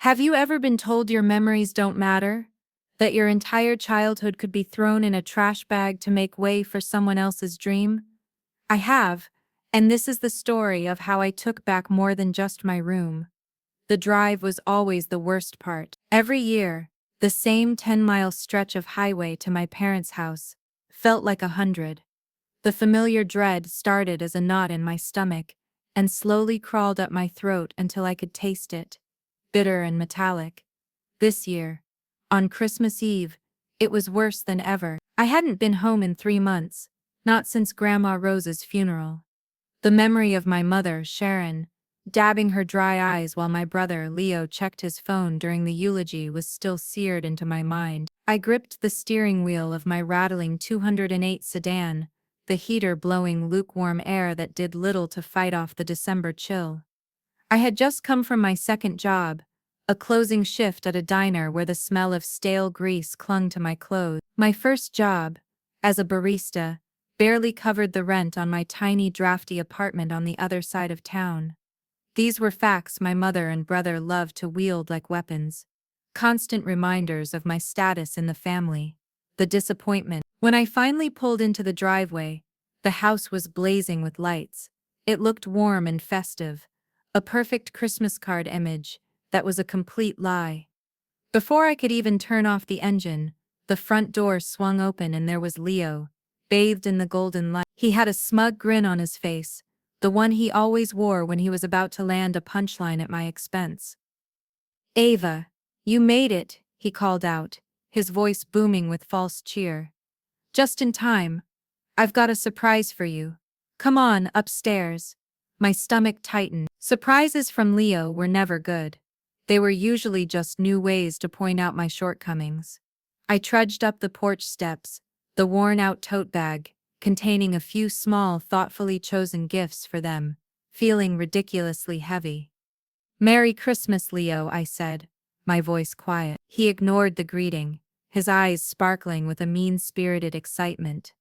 Have you ever been told your memories don't matter? That your entire childhood could be thrown in a trash bag to make way for someone else's dream? I have, and this is the story of how I took back more than just my room. The drive was always the worst part. Every year, the same 10-mile stretch of highway to my parents' house felt like 100. The familiar dread started as a knot in my stomach and slowly crawled up my throat until I could taste it, bitter and metallic. This year, on Christmas Eve, it was worse than ever. I hadn't been home in 3 months, not since Grandma Rose's funeral. The memory of my mother, Sharon, dabbing her dry eyes while my brother, Leo, checked his phone during the eulogy was still seared into my mind. I gripped the steering wheel of my rattling 208 sedan, the heater blowing lukewarm air that did little to fight off the December chill. I had just come from my second job, a closing shift at a diner where the smell of stale grease clung to my clothes. My first job, as a barista, barely covered the rent on my tiny drafty apartment on the other side of town. These were facts my mother and brother loved to wield like weapons, constant reminders of my status in the family. The disappointment. When I finally pulled into the driveway, the house was blazing with lights. It looked warm and festive, a perfect Christmas card image that was a complete lie. Before I could even turn off the engine, the front door swung open and there was Leo, bathed in the golden light. He had a smug grin on his face, the one he always wore when he was about to land a punchline at my expense. "Ava, you made it," he called out, his voice booming with false cheer. "Just in time. I've got a surprise for you. Come on, upstairs." My stomach tightened. Surprises from Leo were never good. They were usually just new ways to point out my shortcomings. I trudged up the porch steps, the worn-out tote bag, containing a few small, thoughtfully chosen gifts for them, feeling ridiculously heavy. "Merry Christmas, Leo," I said, my voice quiet. He ignored the greeting, his eyes sparkling with a mean-spirited excitement.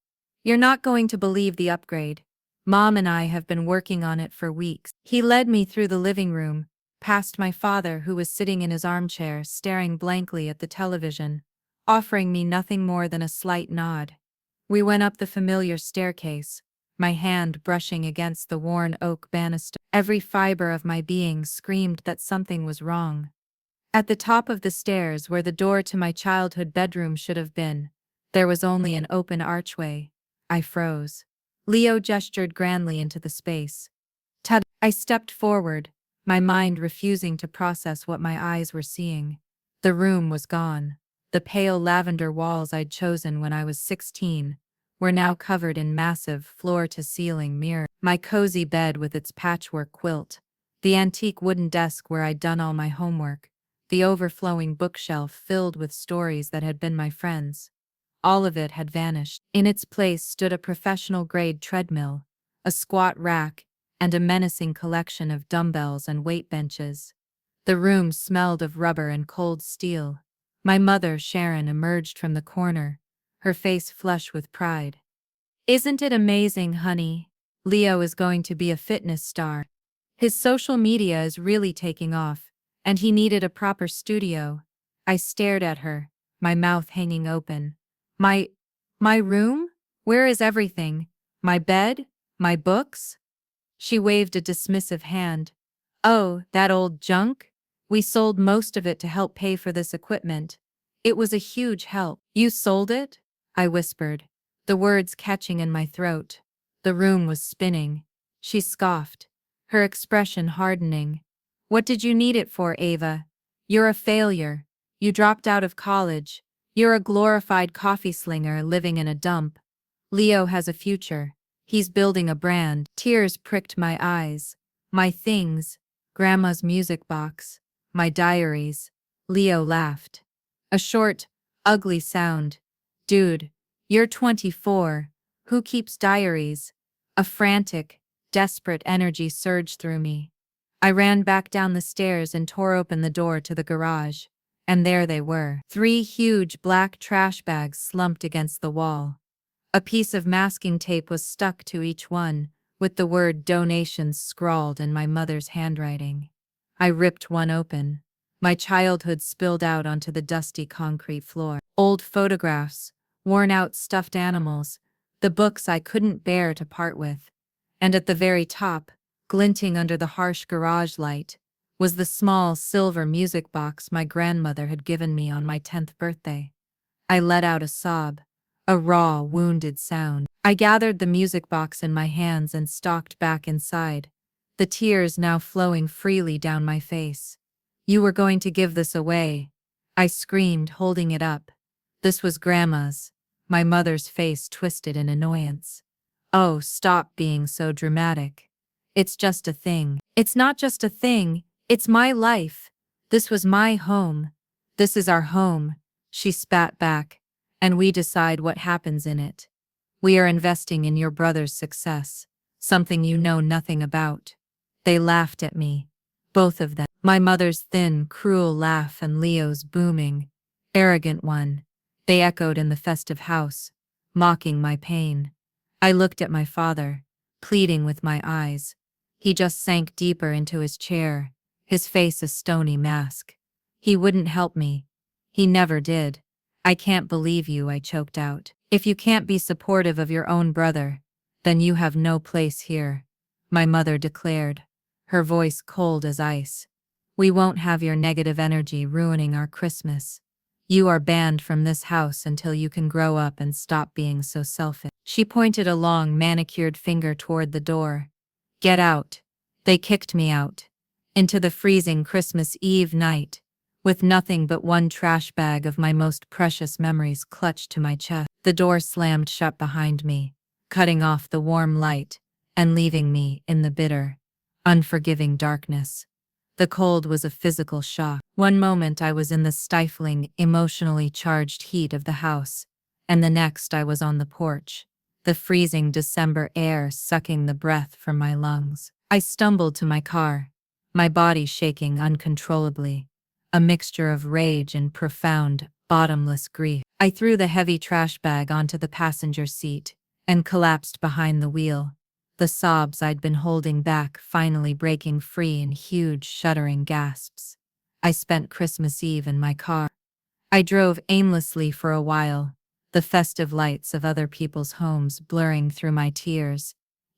"You're not going to believe the upgrade. Mom and I have been working on it for weeks." He led me through the living room, past my father who was sitting in his armchair staring blankly at the television, offering me nothing more than a slight nod. We went up the familiar staircase, my hand brushing against the worn oak banister. Every fiber of my being screamed that something was wrong. At the top of the stairs where the door to my childhood bedroom should have been, there was only an open archway. I froze. Leo gestured grandly into the space. "Tada!" I stepped forward, my mind refusing to process what my eyes were seeing. The room was gone. The pale lavender walls I'd chosen when I was 16 were now covered in massive floor-to-ceiling mirrors. My cozy bed with its patchwork quilt, the antique wooden desk where I'd done all my homework, the overflowing bookshelf filled with stories that had been my friends. All of it had vanished. In its place stood a professional-grade treadmill, a squat rack, and a menacing collection of dumbbells and weight benches. The room smelled of rubber and cold steel. My mother, Sharon, emerged from the corner, her face flush with pride. "Isn't it amazing, honey? Leo is going to be a fitness star. His social media is really taking off, and he needed a proper studio." I stared at her, my mouth hanging open. My room? Where is everything? My bed? My books?" She waved a dismissive hand. "Oh, that old junk? We sold most of it to help pay for this equipment. It was a huge help." "You sold it?" I whispered, the words catching in my throat. The room was spinning. She scoffed, her expression hardening. "What did you need it for, Ava? You're a failure. You dropped out of college. You're a glorified coffee slinger living in a dump. Leo has a future. He's building a brand." Tears pricked my eyes. My things, Grandma's music box, my diaries. Leo laughed. A short, ugly sound. "Dude, you're 24. Who keeps diaries?" A frantic, desperate energy surged through me. I ran back down the stairs and tore open the door to the garage. And there they were. 3 huge black trash bags slumped against the wall. A piece of masking tape was stuck to each one, with the word "donations" scrawled in my mother's handwriting. I ripped one open. My childhood spilled out onto the dusty concrete floor. Old photographs, worn out stuffed animals, the books I couldn't bear to part with. And at the very top, glinting under the harsh garage light, was the small silver music box my grandmother had given me on my 10th birthday. I let out a sob, a raw, wounded sound. I gathered the music box in my hands and stalked back inside, the tears now flowing freely down my face. "You were going to give this away," I screamed, holding it up. "This was Grandma's." My mother's face twisted in annoyance. "Oh, stop being so dramatic. It's just a thing." "It's not just a thing, it's my life. This was my home. This is our home," she spat back, "and we decide what happens in it. We are investing in your brother's success, something you know nothing about." They laughed at me, both of them. My mother's thin, cruel laugh and Leo's booming, arrogant one. They echoed in the festive house, mocking my pain. I looked at my father, pleading with my eyes. He just sank deeper into his chair, his face a stony mask. He wouldn't help me. He never did. "I can't believe you," I choked out. "If you can't be supportive of your own brother, then you have no place here," my mother declared, her voice cold as ice. "We won't have your negative energy ruining our Christmas. You are banned from this house until you can grow up and stop being so selfish." She pointed a long, manicured finger toward the door. "Get out." They kicked me out, into the freezing Christmas Eve night, with nothing but one trash bag of my most precious memories clutched to my chest. The door slammed shut behind me, cutting off the warm light and leaving me in the bitter, unforgiving darkness. The cold was a physical shock. One moment I was in the stifling, emotionally charged heat of the house, and the next I was on the porch, the freezing December air sucking the breath from my lungs. I stumbled to my car, my body shaking uncontrollably, a mixture of rage and profound, bottomless grief. I threw the heavy trash bag onto the passenger seat and collapsed behind the wheel, the sobs I'd been holding back finally breaking free in huge, shuddering gasps. I spent Christmas Eve in my car. I drove aimlessly for a while, the festive lights of other people's homes blurring through my tears,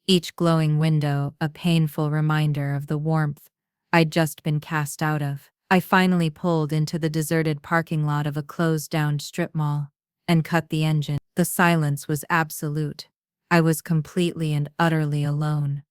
each glowing window a painful reminder of the warmth I'd just been cast out of. I finally pulled into the deserted parking lot of a closed-down strip mall and cut the engine. The silence was absolute. I was completely and utterly alone.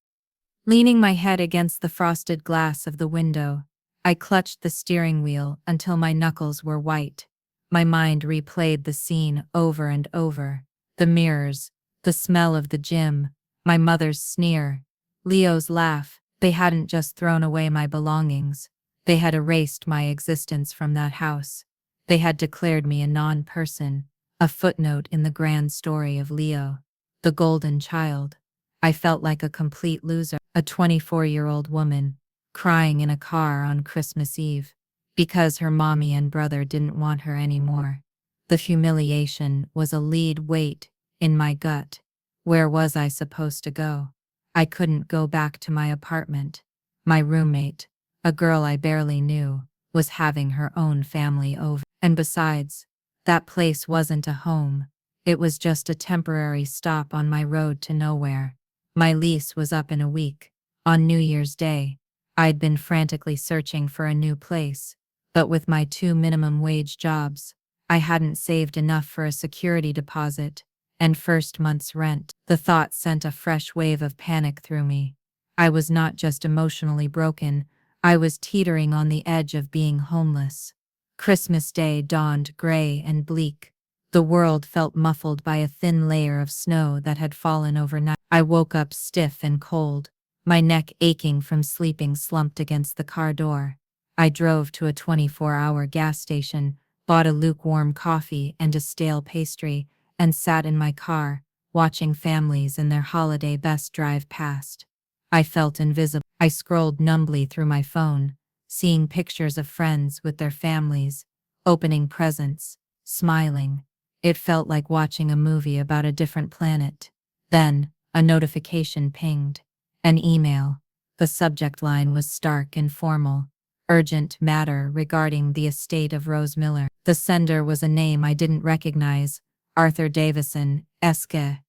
Leaning my head against the frosted glass of the window, I clutched the steering wheel until my knuckles were white. My mind replayed the scene over and over. The mirrors, the smell of the gym, my mother's sneer, Leo's laugh. They hadn't just thrown away my belongings. They had erased my existence from that house. They had declared me a non-person, a footnote in the grand story of Leo, the golden child. I felt like a complete loser, a 24-year-old woman, crying in a car on Christmas Eve, because her mommy and brother didn't want her anymore. The humiliation was a lead weight in my gut. Where was I supposed to go? I couldn't go back to my apartment. My roommate, a girl I barely knew, was having her own family over. And besides, that place wasn't a home. It was just a temporary stop on my road to nowhere. My lease was up in a week. On New Year's Day, I'd been frantically searching for a new place, but with my 2 minimum wage jobs, I hadn't saved enough for a security deposit and first month's rent. The thought sent a fresh wave of panic through me. I was not just emotionally broken, I was teetering on the edge of being homeless. Christmas Day dawned gray and bleak. The world felt muffled by a thin layer of snow that had fallen overnight. I woke up stiff and cold, my neck aching from sleeping slumped against the car door. I drove to a 24-hour gas station, bought a lukewarm coffee and a stale pastry, and sat in my car, watching families in their holiday best drive past. I felt invisible. I scrolled numbly through my phone, seeing pictures of friends with their families, opening presents, smiling. It felt like watching a movie about a different planet. Then, a notification pinged. An email. The subject line was stark and formal. urgent matter regarding the estate of Rose Miller. The sender was a name I didn't recognize, Arthur Davison, Eske.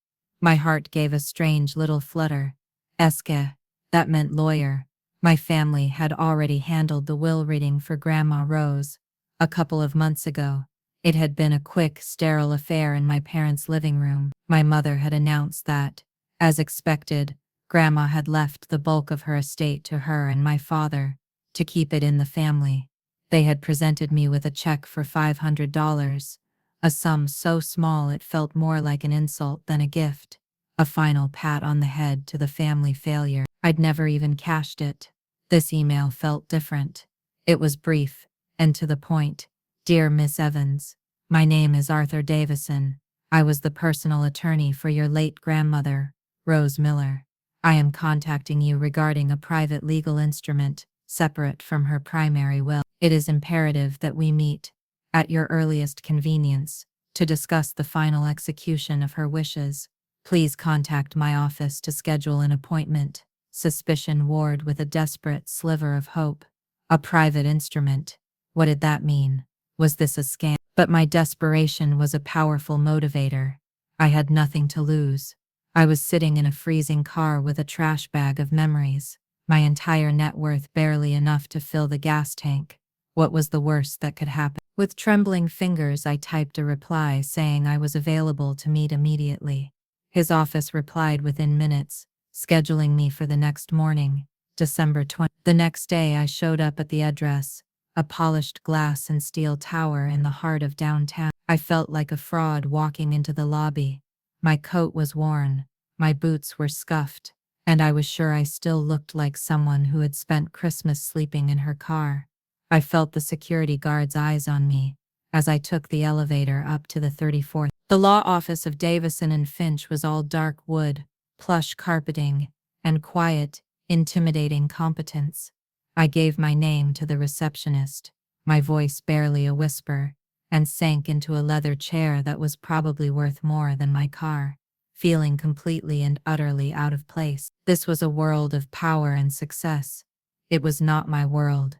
My heart gave a strange little flutter. Eske, that meant lawyer. My family had already handled the will reading for Grandma Rose a couple of months ago. It had been a quick, sterile affair in my parents' living room. My mother had announced that, as expected, Grandma had left the bulk of her estate to her and my father, to keep it in the family. They had presented me with a check for $500, a sum so small it felt more like an insult than a gift, a final pat on the head to the family failure. I'd never even cashed it. This email felt different. It was brief, and to the point. Dear Miss Evans, my name is Arthur Davison. I was the personal attorney for your late grandmother, Rose Miller. I am contacting you regarding a private legal instrument, separate from her primary will. It is imperative that we meet, at your earliest convenience, to discuss the final execution of her wishes. Please contact my office to schedule an appointment. Suspicion Ward with a desperate sliver of hope. A private instrument. What did that mean? Was this a scam? But my desperation was a powerful motivator. I had nothing to lose. I was sitting in a freezing car with a trash bag of memories, my entire net worth barely enough to fill the gas tank. What was the worst that could happen? With trembling fingers, I typed a reply saying I was available to meet immediately. His office replied within minutes, scheduling me for the next morning, December 20th. The next day I showed up at the address, a polished glass and steel tower in the heart of downtown. I felt like a fraud walking into the lobby. My coat was worn, my boots were scuffed, and I was sure I still looked like someone who had spent Christmas sleeping in her car. I felt the security guard's eyes on me as I took the elevator up to the 34th. The law office of Davison and Finch was all dark wood, plush carpeting, and quiet, intimidating competence. I gave my name to the receptionist, my voice barely a whisper, and sank into a leather chair that was probably worth more than my car, feeling completely and utterly out of place. This was a world of power and success. It was not my world.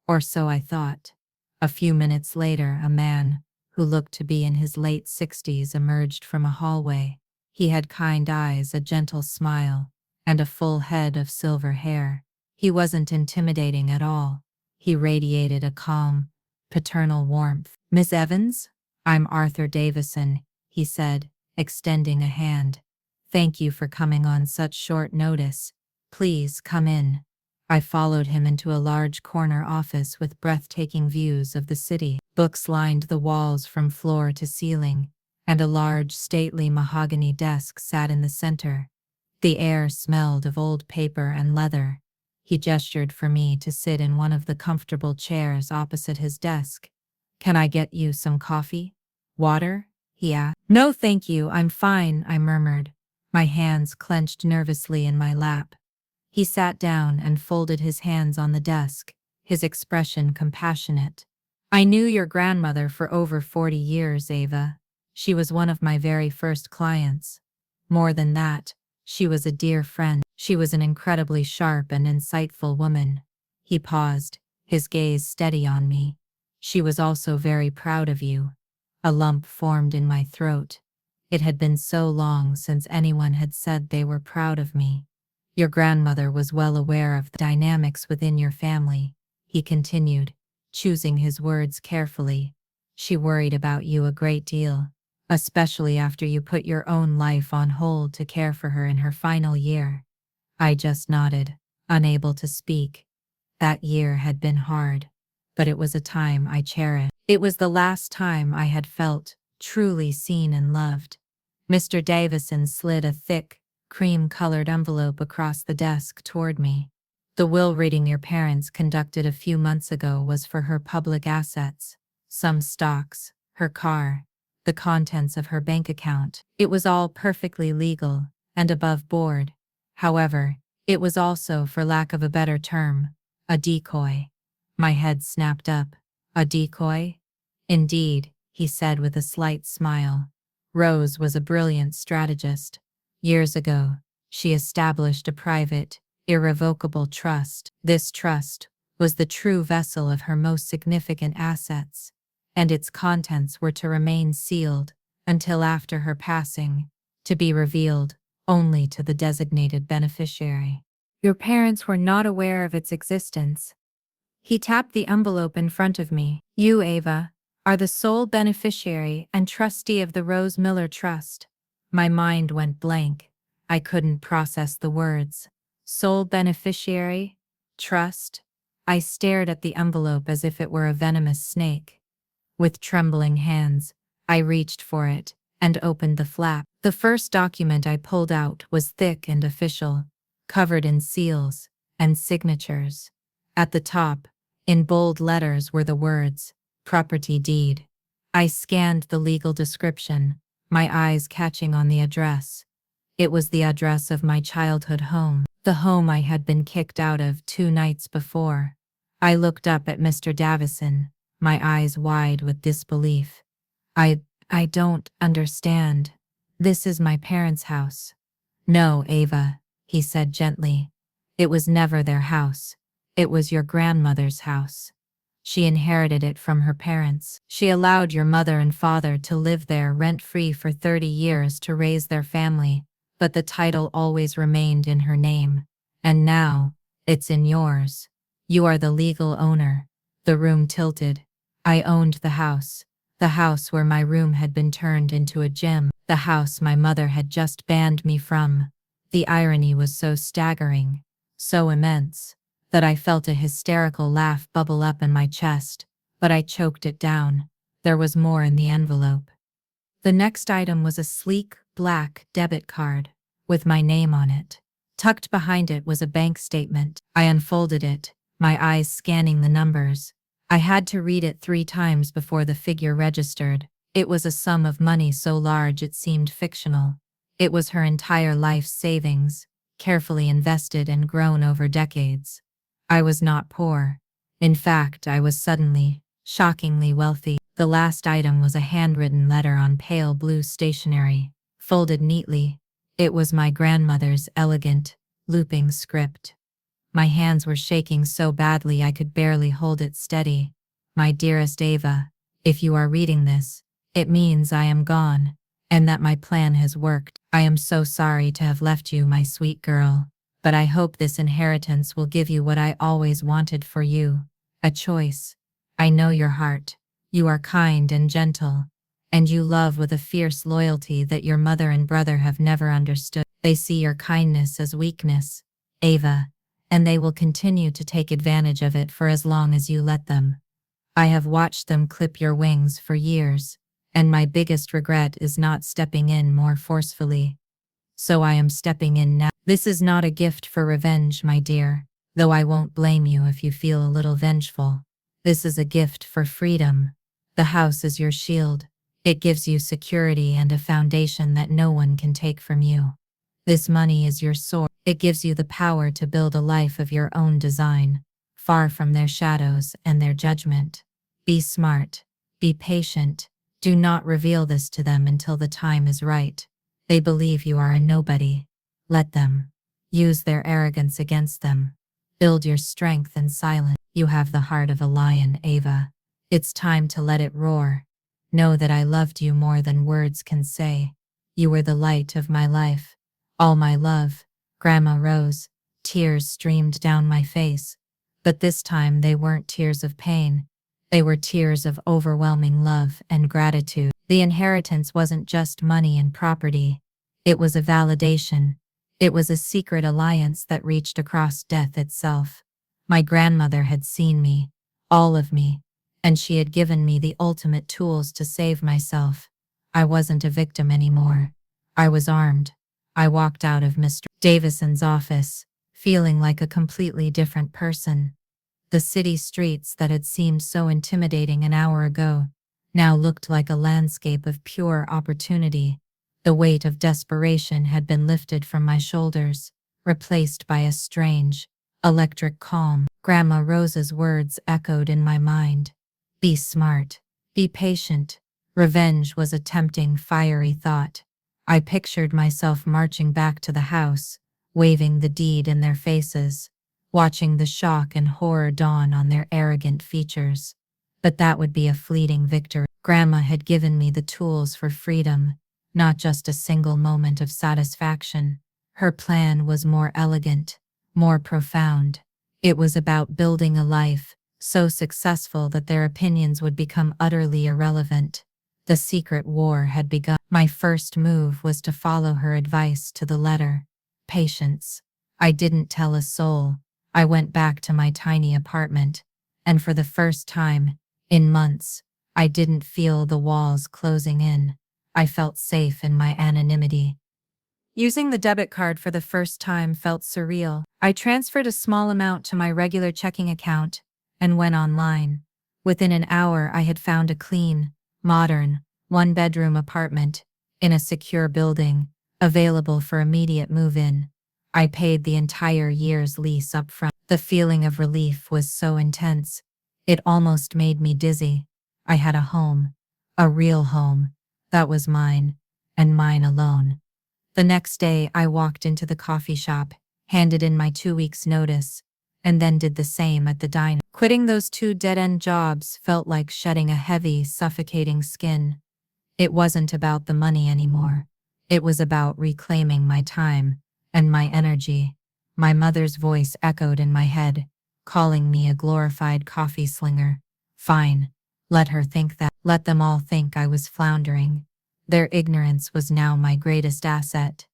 Or so I thought. A few minutes later, a man, who looked to be in his late 60s, emerged from a hallway. He had kind eyes, a gentle smile, and a full head of silver hair. He wasn't intimidating at all. He radiated a calm, paternal warmth. Miss Evans? I'm Arthur Davison, he said, extending a hand. Thank you for coming on such short notice. Please come in. I followed him into a large corner office with breathtaking views of the city. Books lined the walls from floor to ceiling, and a large, stately mahogany desk sat in the center. The air smelled of old paper and leather. He gestured for me to sit in one of the comfortable chairs opposite his desk. Can I get you some coffee? Water? He asked. No, thank you, I'm fine, I murmured, my hands clenched nervously in my lap. He sat down and folded his hands on the desk, his expression compassionate. I knew your grandmother for over 40 years, Ava. She was one of my very first clients. More than that, she was a dear friend. She was an incredibly sharp and insightful woman. He paused, his gaze steady on me. She was also very proud of you. A lump formed in my throat. It had been so long since anyone had said they were proud of me. Your grandmother was well aware of the dynamics within your family, he continued, choosing his words carefully. She worried about you a great deal, especially after you put your own life on hold to care for her in her final year. I just nodded, unable to speak. That year had been hard, but it was a time I cherished. It was the last time I had felt truly seen and loved. Mr. Davison slid a thick, cream-colored envelope across the desk toward me. The will reading your parents conducted a few months ago was for her public assets, some stocks, her car, the contents of her bank account. It was all perfectly legal and above board. However, it was also, for lack of a better term, a decoy. My head snapped up. A decoy? Indeed, he said with a slight smile. Rose was a brilliant strategist. Years ago, she established a private, irrevocable trust. This trust, was the true vessel of her most significant assets, and its contents were to remain sealed until after her passing, to be revealed only to the designated beneficiary. Your parents were not aware of its existence. He tapped the envelope in front of me. You, Ava, are the sole beneficiary and trustee of the Rose Miller Trust. My mind went blank. I couldn't process the words. Sole beneficiary? Trust? I stared at the envelope as if it were a venomous snake. With trembling hands, I reached for it and opened the flap. The first document I pulled out was thick and official, covered in seals and signatures. At the top, in bold letters, were the words, property deed. I scanned the legal description, my eyes catching on the address. It was the address of my childhood home, the home I had been kicked out of 2 nights before. I looked up at Mr. Davison, my eyes wide with disbelief. I don't understand. This is my parents' house. No, Ava, he said gently. It was never their house. It was your grandmother's house. She inherited it from her parents. She allowed your mother and father to live there rent-free for 30 years to raise their family, but the title always remained in her name. And now, it's in yours. You are the legal owner. The room tilted. I owned the house where my room had been turned into a gym, the house my mother had just banned me from. The irony was so staggering, so immense, that I felt a hysterical laugh bubble up in my chest, but I choked it down. There was more in the envelope. The next item was a sleek, black debit card, with my name on it. Tucked behind it was a bank statement. I unfolded it, my eyes scanning the numbers. I had to read it 3 times before the figure registered. It was a sum of money so large it seemed fictional. It was her entire life's savings, carefully invested and grown over decades. I was not poor. In fact, I was suddenly, shockingly wealthy. The last item was a handwritten letter on pale blue stationery, folded neatly. It was my grandmother's elegant, looping script. My hands were shaking so badly I could barely hold it steady. My dearest Ava, if you are reading this, it means I am gone, and that my plan has worked. I am so sorry to have left you, my sweet girl, but I hope this inheritance will give you what I always wanted for you, a choice. I know your heart. You are kind and gentle, and you love with a fierce loyalty that your mother and brother have never understood. They see your kindness as weakness, Ava, and they will continue to take advantage of it for as long as you let them. I have watched them clip your wings for years, and my biggest regret is not stepping in more forcefully. So I am stepping in now. This is not a gift for revenge, my dear, though I won't blame you if you feel a little vengeful. This is a gift for freedom. The house is your shield. It gives you security and a foundation that no one can take from you. This money is your sword. It gives you the power to build a life of your own design, far from their shadows and their judgment. Be smart. Be patient. Do not reveal this to them until the time is right. They believe you are a nobody. Let them. Use their arrogance against them. Build your strength in silence. You have the heart of a lion, Ava. It's time to let it roar. Know that I loved you more than words can say. You were the light of my life. All my love. Grandma Rose. Tears streamed down my face. But this time they weren't tears of pain. They were tears of overwhelming love and gratitude. The inheritance wasn't just money and property. It was a validation. It was a secret alliance that reached across death itself. My grandmother had seen me, all of me, and she had given me the ultimate tools to save myself. I wasn't a victim anymore. I was armed. I walked out of Mr. Davison's office, feeling like a completely different person. The city streets that had seemed so intimidating an hour ago now looked like a landscape of pure opportunity. The weight of desperation had been lifted from my shoulders, replaced by a strange, electric calm. Grandma Rose's words echoed in my mind. Be smart. Be patient. Revenge was a tempting, fiery thought. I pictured myself marching back to the house, waving the deed in their faces. watching the shock and horror dawn on their arrogant features. But that would be a fleeting victory. Grandma had given me the tools for freedom, not just a single moment of satisfaction. Her plan was more elegant, more profound. It was about building a life so successful that their opinions would become utterly irrelevant. The secret war had begun. My first move was to follow her advice to the letter. Patience. I didn't tell a soul. I went back to my tiny apartment, and for the first time, in months, I didn't feel the walls closing in. I felt safe in my anonymity. Using the debit card for the first time felt surreal. I transferred a small amount to my regular checking account and went online. Within an hour, I had found a clean, modern, one-bedroom apartment in a secure building, available for immediate move-in. I paid the entire year's lease up front. The feeling of relief was so intense, it almost made me dizzy. I had a home, a real home, that was mine, and mine alone. The next day, I walked into the coffee shop, handed in my 2 weeks' notice, and then did the same at the diner. Quitting those 2 dead-end jobs felt like shedding a heavy, suffocating skin. It wasn't about the money anymore. It was about reclaiming my time and my energy. My mother's voice echoed in my head, calling me a glorified coffee slinger. Fine. Let her think that. Let them all think I was floundering. Their ignorance was now my greatest asset.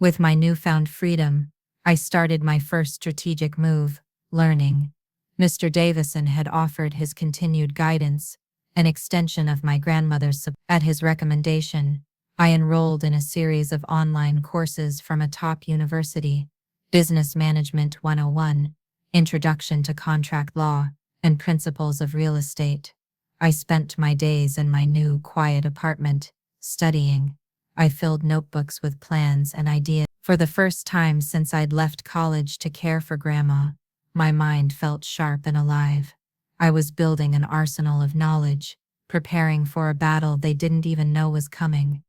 With my newfound freedom, I started my first strategic move, learning. Mr. Davison had offered his continued guidance, an extension of my grandmother's support. At his recommendation, I enrolled in a series of online courses from a top university: Business Management 101, Introduction to Contract Law, and Principles of Real Estate. I spent my days in my new, quiet apartment, studying. I filled notebooks with plans and ideas. For the first time since I'd left college to care for Grandma, my mind felt sharp and alive. I was building an arsenal of knowledge, preparing for a battle they didn't even know was coming.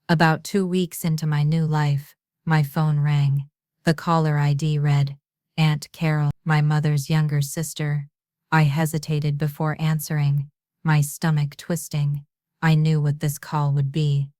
About 2 weeks into my new life, my phone rang. The caller ID read, Aunt Carol, my mother's younger sister. I hesitated before answering, my stomach twisting. I knew what this call would be.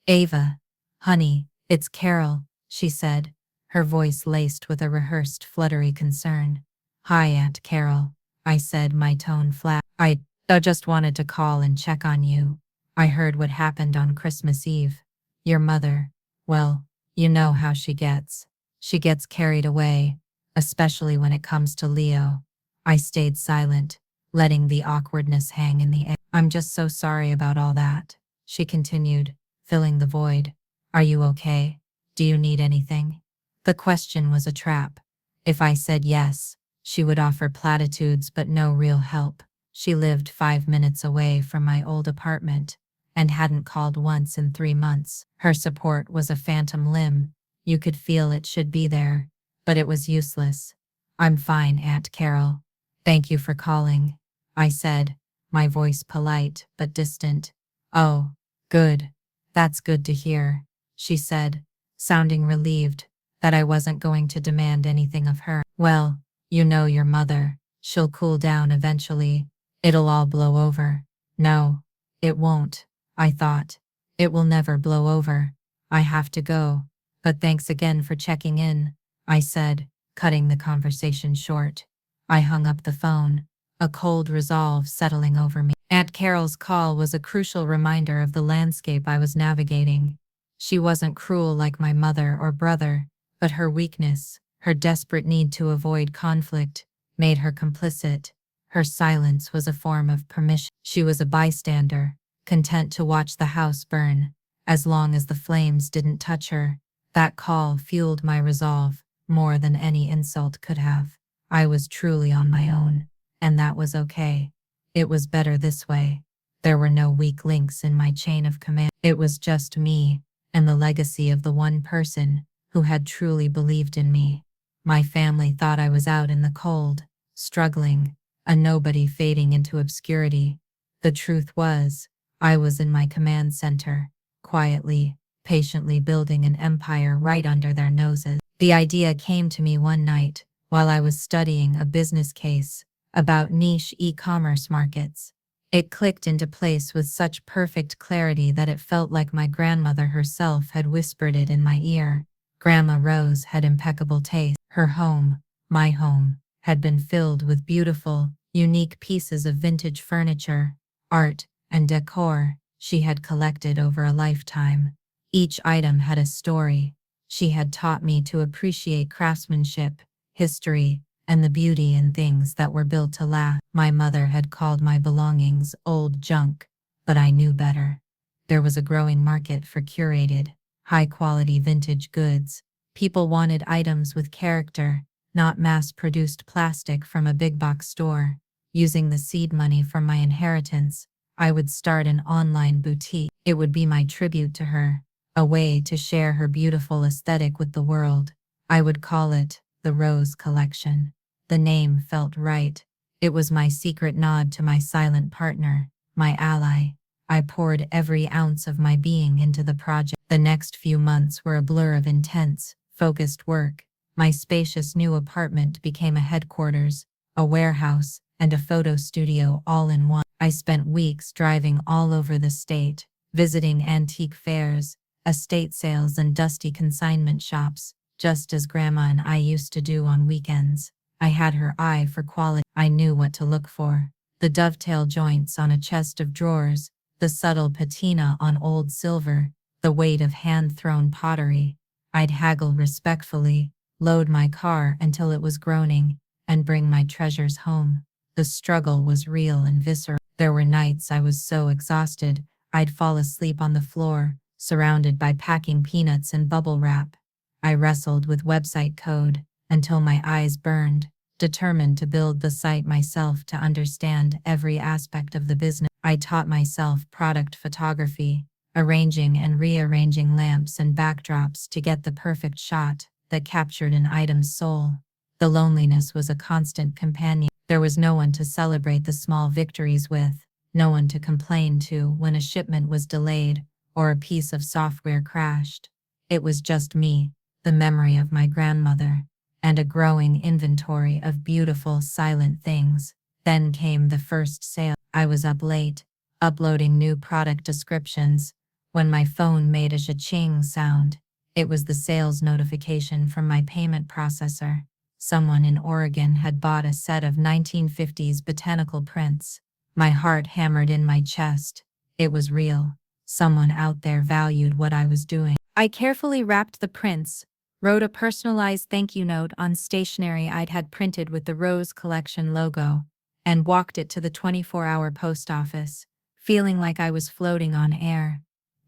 Ava, honey, it's Carol, she said, her voice laced with a rehearsed fluttery concern. Hi, Aunt Carol, I said, my tone flat. I just wanted to call and check on you. I heard what happened on Christmas Eve. Your mother, well, you know how she gets. She gets carried away, especially when it comes to Leo. I stayed silent, letting the awkwardness hang in the air. I'm just so sorry about all that, she continued, filling the void. Are you okay? Do you need anything? The question was a trap. If I said yes, she would offer platitudes but no real help. She lived 5 minutes away from my old apartment and hadn't called once in 3 months. Her support was a phantom limb. You could feel it should be there, but it was useless. I'm fine, Aunt Carol. Thank you for calling, I said, my voice polite but distant. Oh, good. That's good to hear, she said, sounding relieved that I wasn't going to demand anything of her. Well, you know your mother. She'll cool down eventually. It'll all blow over. No, it won't, I thought. It will never blow over. I have to go. But thanks again for checking in, I said, cutting the conversation short. I hung up the phone, a cold resolve settling over me. Aunt Carol's call was a crucial reminder of the landscape I was navigating. She wasn't cruel like my mother or brother, but her weakness, her desperate need to avoid conflict, made her complicit. Her silence was a form of permission. She was a bystander, content to watch the house burn, as long as the flames didn't touch her. That call fueled my resolve more than any insult could have. I was truly on my own, and that was okay. It was better this way. There were no weak links in my chain of command. It was just me and the legacy of the one person who had truly believed in me. My family thought I was out in the cold, struggling, a nobody fading into obscurity. The truth was, I was in my command center, quietly, patiently building an empire right under their noses. The idea came to me one night, while I was studying a business case about niche e-commerce markets. It clicked into place with such perfect clarity that it felt like my grandmother herself had whispered it in my ear. Grandma Rose had impeccable taste. Her home, my home, had been filled with beautiful, unique pieces of vintage furniture, art, and decor she had collected over a lifetime. Each item had a story. She had taught me to appreciate craftsmanship, history, and the beauty in things that were built to last. My mother had called my belongings old junk, but I knew better. There was a growing market for curated, high-quality vintage goods. People wanted items with character, not mass-produced plastic from a big-box store. Using the seed money from my inheritance, I would start an online boutique. It would be my tribute to her, a way to share her beautiful aesthetic with the world. I would call it the Rose Collection. The name felt right. It was my secret nod to my silent partner, my ally. I poured every ounce of my being into the project. The next few months were a blur of intense, focused work. My spacious new apartment became a headquarters, a warehouse, and a photo studio all in one. I spent weeks driving all over the state, visiting antique fairs, estate sales, and dusty consignment shops, just as Grandma and I used to do on weekends. I had her eye for quality. I knew what to look for. The dovetail joints on a chest of drawers, the subtle patina on old silver, the weight of hand-thrown pottery. I'd haggle respectfully, load my car until it was groaning, and bring my treasures home. The struggle was real and visceral. There were nights I was so exhausted, I'd fall asleep on the floor, surrounded by packing peanuts and bubble wrap. I wrestled with website code until my eyes burned, determined to build the site myself to understand every aspect of the business. I taught myself product photography, arranging and rearranging lamps and backdrops to get the perfect shot that captured an item's soul. The loneliness was a constant companion. There was no one to celebrate the small victories with, no one to complain to when a shipment was delayed or a piece of software crashed. It was just me, the memory of my grandmother, and a growing inventory of beautiful, silent things. Then came the first sale. I was up late, uploading new product descriptions, when my phone made a cha-ching sound. It was the sales notification from my payment processor. Someone in Oregon had bought a set of 1950s botanical prints. My heart hammered in my chest. It was real. Someone out there valued what I was doing. I carefully wrapped the prints, wrote a personalized thank you note on stationery I'd had printed with the Rose Collection logo, and walked it to the 24-hour post office, feeling like I was floating on air.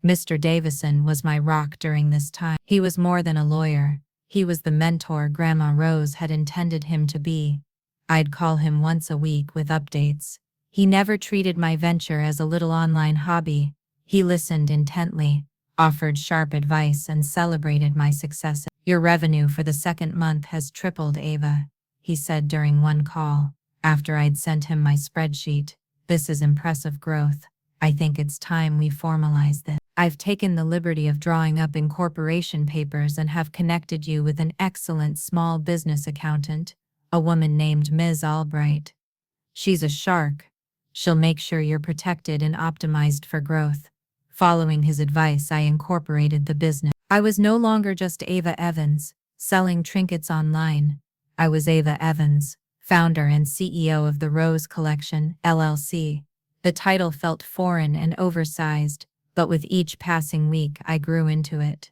Mr. Davison was my rock during this time. He was more than a lawyer. He was the mentor Grandma Rose had intended him to be. I'd call him once a week with updates. He never treated my venture as a little online hobby. He listened intently, offered sharp advice, and celebrated my successes. "Your revenue for the second month has tripled, Ava," he said during one call, after I'd sent him my spreadsheet. "This is impressive growth. I think it's time we formalize this. I've taken the liberty of drawing up incorporation papers and have connected you with an excellent small business accountant, a woman named Ms. Albright. She's a shark. She'll make sure you're protected and optimized for growth." Following his advice, I incorporated the business. I was no longer just Ava Evans, selling trinkets online. I was Ava Evans, founder and CEO of the Rose Collection, LLC. The title felt foreign and oversized, but with each passing week I grew into it.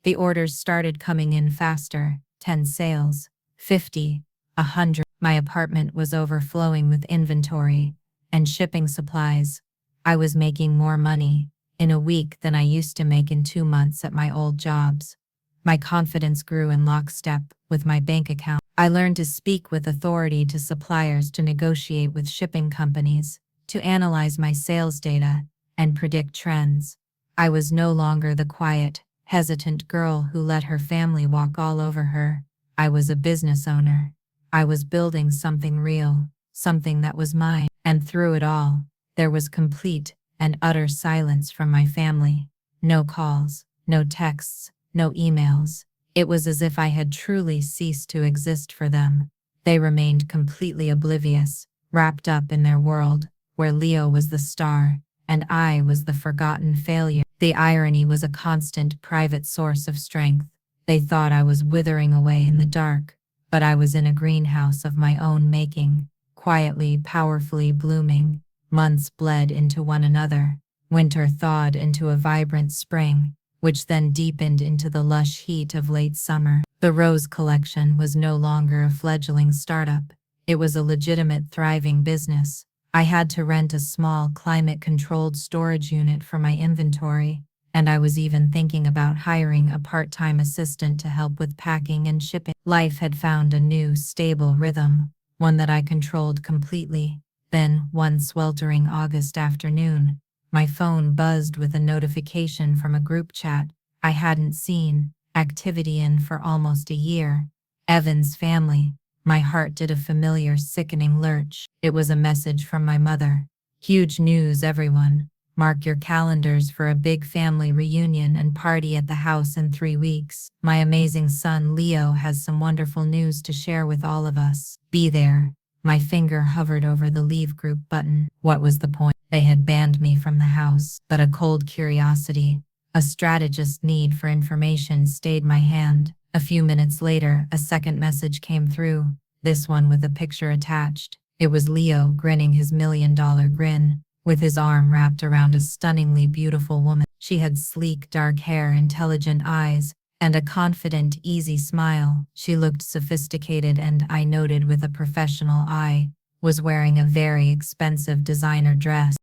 The orders started coming in faster, 10 sales, 50, 100. My apartment was overflowing with inventory and shipping supplies. I was making more money in a week than I used to make in 2 months at my old jobs. My confidence grew in lockstep with my bank account. I learned to speak with authority to suppliers, to negotiate with shipping companies, to analyze my sales data, and predict trends. I was no longer the quiet, hesitant girl who let her family walk all over her. I was a business owner. I was building something real, something that was mine. And through it all, there was complete and utter silence from my family. No calls, no texts, no emails. It was as if I had truly ceased to exist for them. They remained completely oblivious, wrapped up in their world, where Leo was the star, and I was the forgotten failure. The irony was a constant private source of strength. They thought I was withering away in the dark, but I was in a greenhouse of my own making, quietly, powerfully blooming. Months bled into one another. Winter thawed into a vibrant spring, which then deepened into the lush heat of late summer. The Rose Collection was no longer a fledgling startup. It was a legitimate, thriving business. I had to rent a small, climate-controlled storage unit for my inventory, and I was even thinking about hiring a part-time assistant to help with packing and shipping. Life had found a new, stable rhythm, one that I controlled completely. Then, one sweltering August afternoon, my phone buzzed with a notification from a group chat I hadn't seen activity in for almost a year. Evan's family. My heart did a familiar, sickening lurch. It was a message from my mother. Huge news, everyone. Mark your calendars for a big family reunion and party at the house in 3 weeks. My amazing son Leo has some wonderful news to share with all of us. Be there. My finger hovered over the leave group button. What was the point? They had banned me from the house, but a cold curiosity, a strategist's need for information stayed my hand. A few minutes later, a second message came through, this one with a picture attached. It was Leo grinning his $1,000,000 grin, with his arm wrapped around a stunningly beautiful woman. She had sleek dark hair, intelligent eyes, and a confident, easy smile. She looked sophisticated and, I noted with a professional eye, was wearing a very expensive designer dress.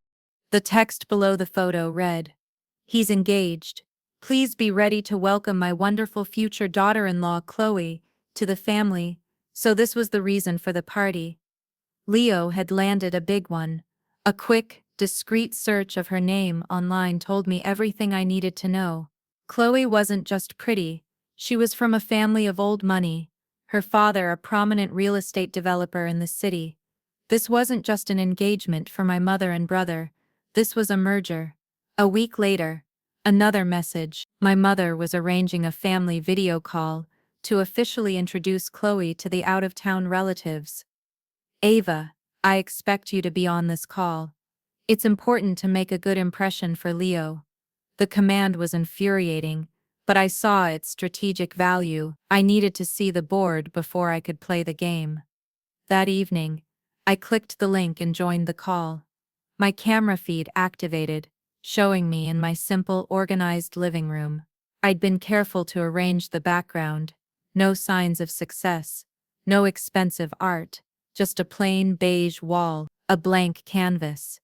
The text below the photo read, "He's engaged. Please be ready to welcome my wonderful future daughter-in-law, Chloe, to the family." So this was the reason for the party. Leo had landed a big one. A quick, discreet search of her name online told me everything I needed to know. Chloe wasn't just pretty, she was from a family of old money, her father a prominent real estate developer in the city. This wasn't just an engagement for my mother and brother, this was a merger. A week later, another message. My mother was arranging a family video call to officially introduce Chloe to the out-of-town relatives. "Ava, I expect you to be on this call. It's important to make a good impression for Leo." The command was infuriating, but I saw its strategic value. I needed to see the board before I could play the game. That evening, I clicked the link and joined the call. My camera feed activated, showing me in my simple, organized living room. I'd been careful to arrange the background. No signs of success, no expensive art, just a plain beige wall, a blank canvas.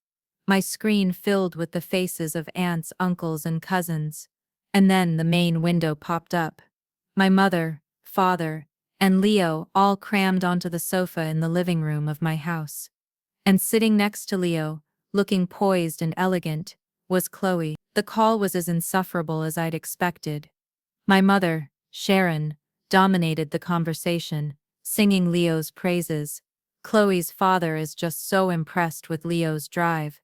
My screen filled with the faces of aunts, uncles, and cousins. And then the main window popped up. My mother, father, and Leo all crammed onto the sofa in the living room of my house. And sitting next to Leo, looking poised and elegant, was Chloe. The call was as insufferable as I'd expected. My mother, Sharon, dominated the conversation, singing Leo's praises. Chloe's father is just so impressed with Leo's drive.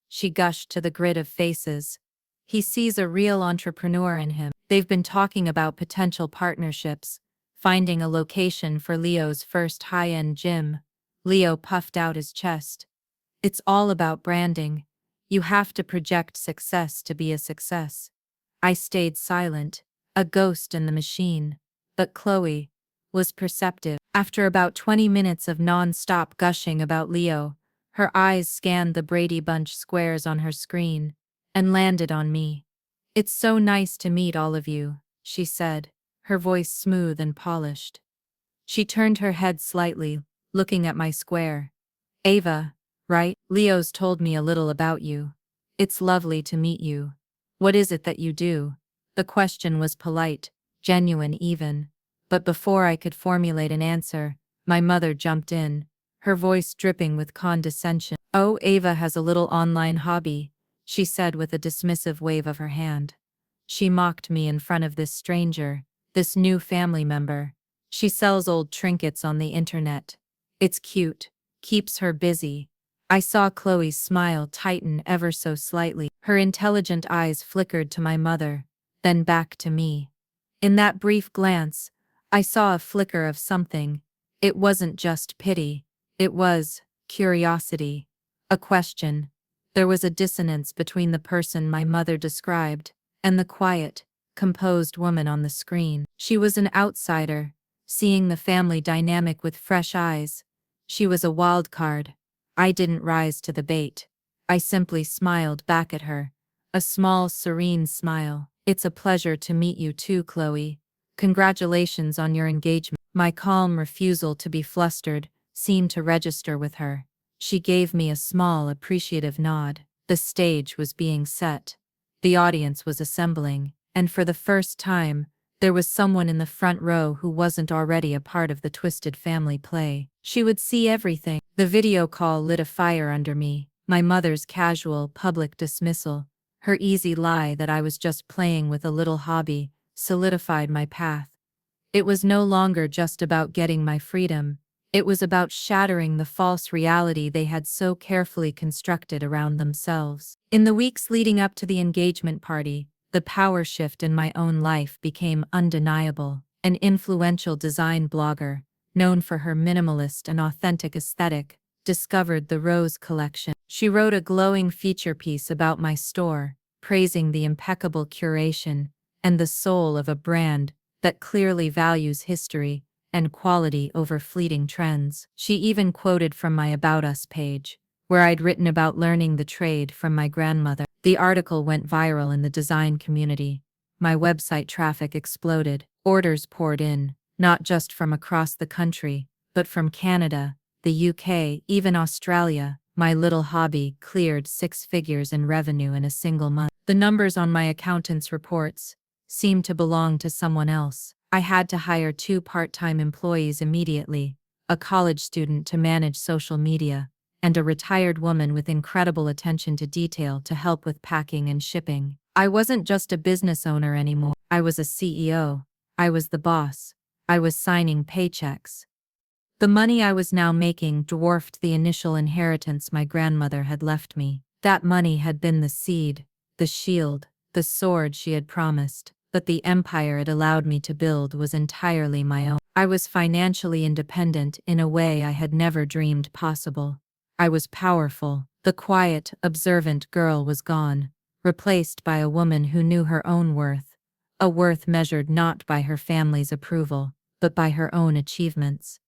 She gushed to the grid of faces. He sees a real entrepreneur in him. They've been talking about potential partnerships, finding a location for Leo's first high-end gym. Leo puffed out his chest. "It's all about branding. You have to project success to be a success." I stayed silent, a ghost in the machine, but Chloe was perceptive. After about 20 minutes of non-stop gushing about Leo, her eyes scanned the Brady Bunch squares on her screen and landed on me. "It's so nice to meet all of you," she said, her voice smooth and polished. She turned her head slightly, looking at my square. "Ava, right? Leo's told me a little about you. It's lovely to meet you. What is it that you do?" The question was polite, genuine even. But before I could formulate an answer, my mother jumped in, her voice dripping with condescension. "Oh, Ava has a little online hobby," she said with a dismissive wave of her hand. She mocked me in front of this stranger, this new family member. "She sells old trinkets on the internet. It's cute, keeps her busy." I saw Chloe's smile tighten ever so slightly. Her intelligent eyes flickered to my mother, then back to me. In that brief glance, I saw a flicker of something. It wasn't just pity. It was curiosity. A question. There was a dissonance between the person my mother described and the quiet, composed woman on the screen. She was an outsider, seeing the family dynamic with fresh eyes. She was a wild card. I didn't rise to the bait. I simply smiled back at her. A small, serene smile. "It's a pleasure to meet you too, Chloe. Congratulations on your engagement." My calm refusal to be flustered seemed to register with her. She gave me a small, appreciative nod. The stage was being set. The audience was assembling, and for the first time, there was someone in the front row who wasn't already a part of the twisted family play. She would see everything. The video call lit a fire under me. My mother's casual, public dismissal, her easy lie that I was just playing with a little hobby, solidified my path. It was no longer just about getting my freedom. It was about shattering the false reality they had so carefully constructed around themselves. In the weeks leading up to the engagement party, the power shift in my own life became undeniable. An influential design blogger, known for her minimalist and authentic aesthetic, discovered the Rose collection. She wrote a glowing feature piece about my store, praising the impeccable curation and the soul of a brand that clearly values history and quality over fleeting trends. She even quoted from my About Us page, where I'd written about learning the trade from my grandmother. The article went viral in the design community. My website traffic exploded. Orders poured in, not just from across the country, but from Canada, the UK, even Australia. My little hobby cleared 6 figures in revenue in a single month. The numbers on my accountant's reports seemed to belong to someone else. I had to hire 2 part-time employees immediately, a college student to manage social media, and a retired woman with incredible attention to detail to help with packing and shipping. I wasn't just a business owner anymore. I was a CEO. I was the boss. I was signing paychecks. The money I was now making dwarfed the initial inheritance my grandmother had left me. That money had been the seed, the shield, the sword she had promised, but the empire it allowed me to build was entirely my own. I was financially independent in a way I had never dreamed possible. I was powerful. The quiet, observant girl was gone, replaced by a woman who knew her own worth, a worth measured not by her family's approval, but by her own achievements.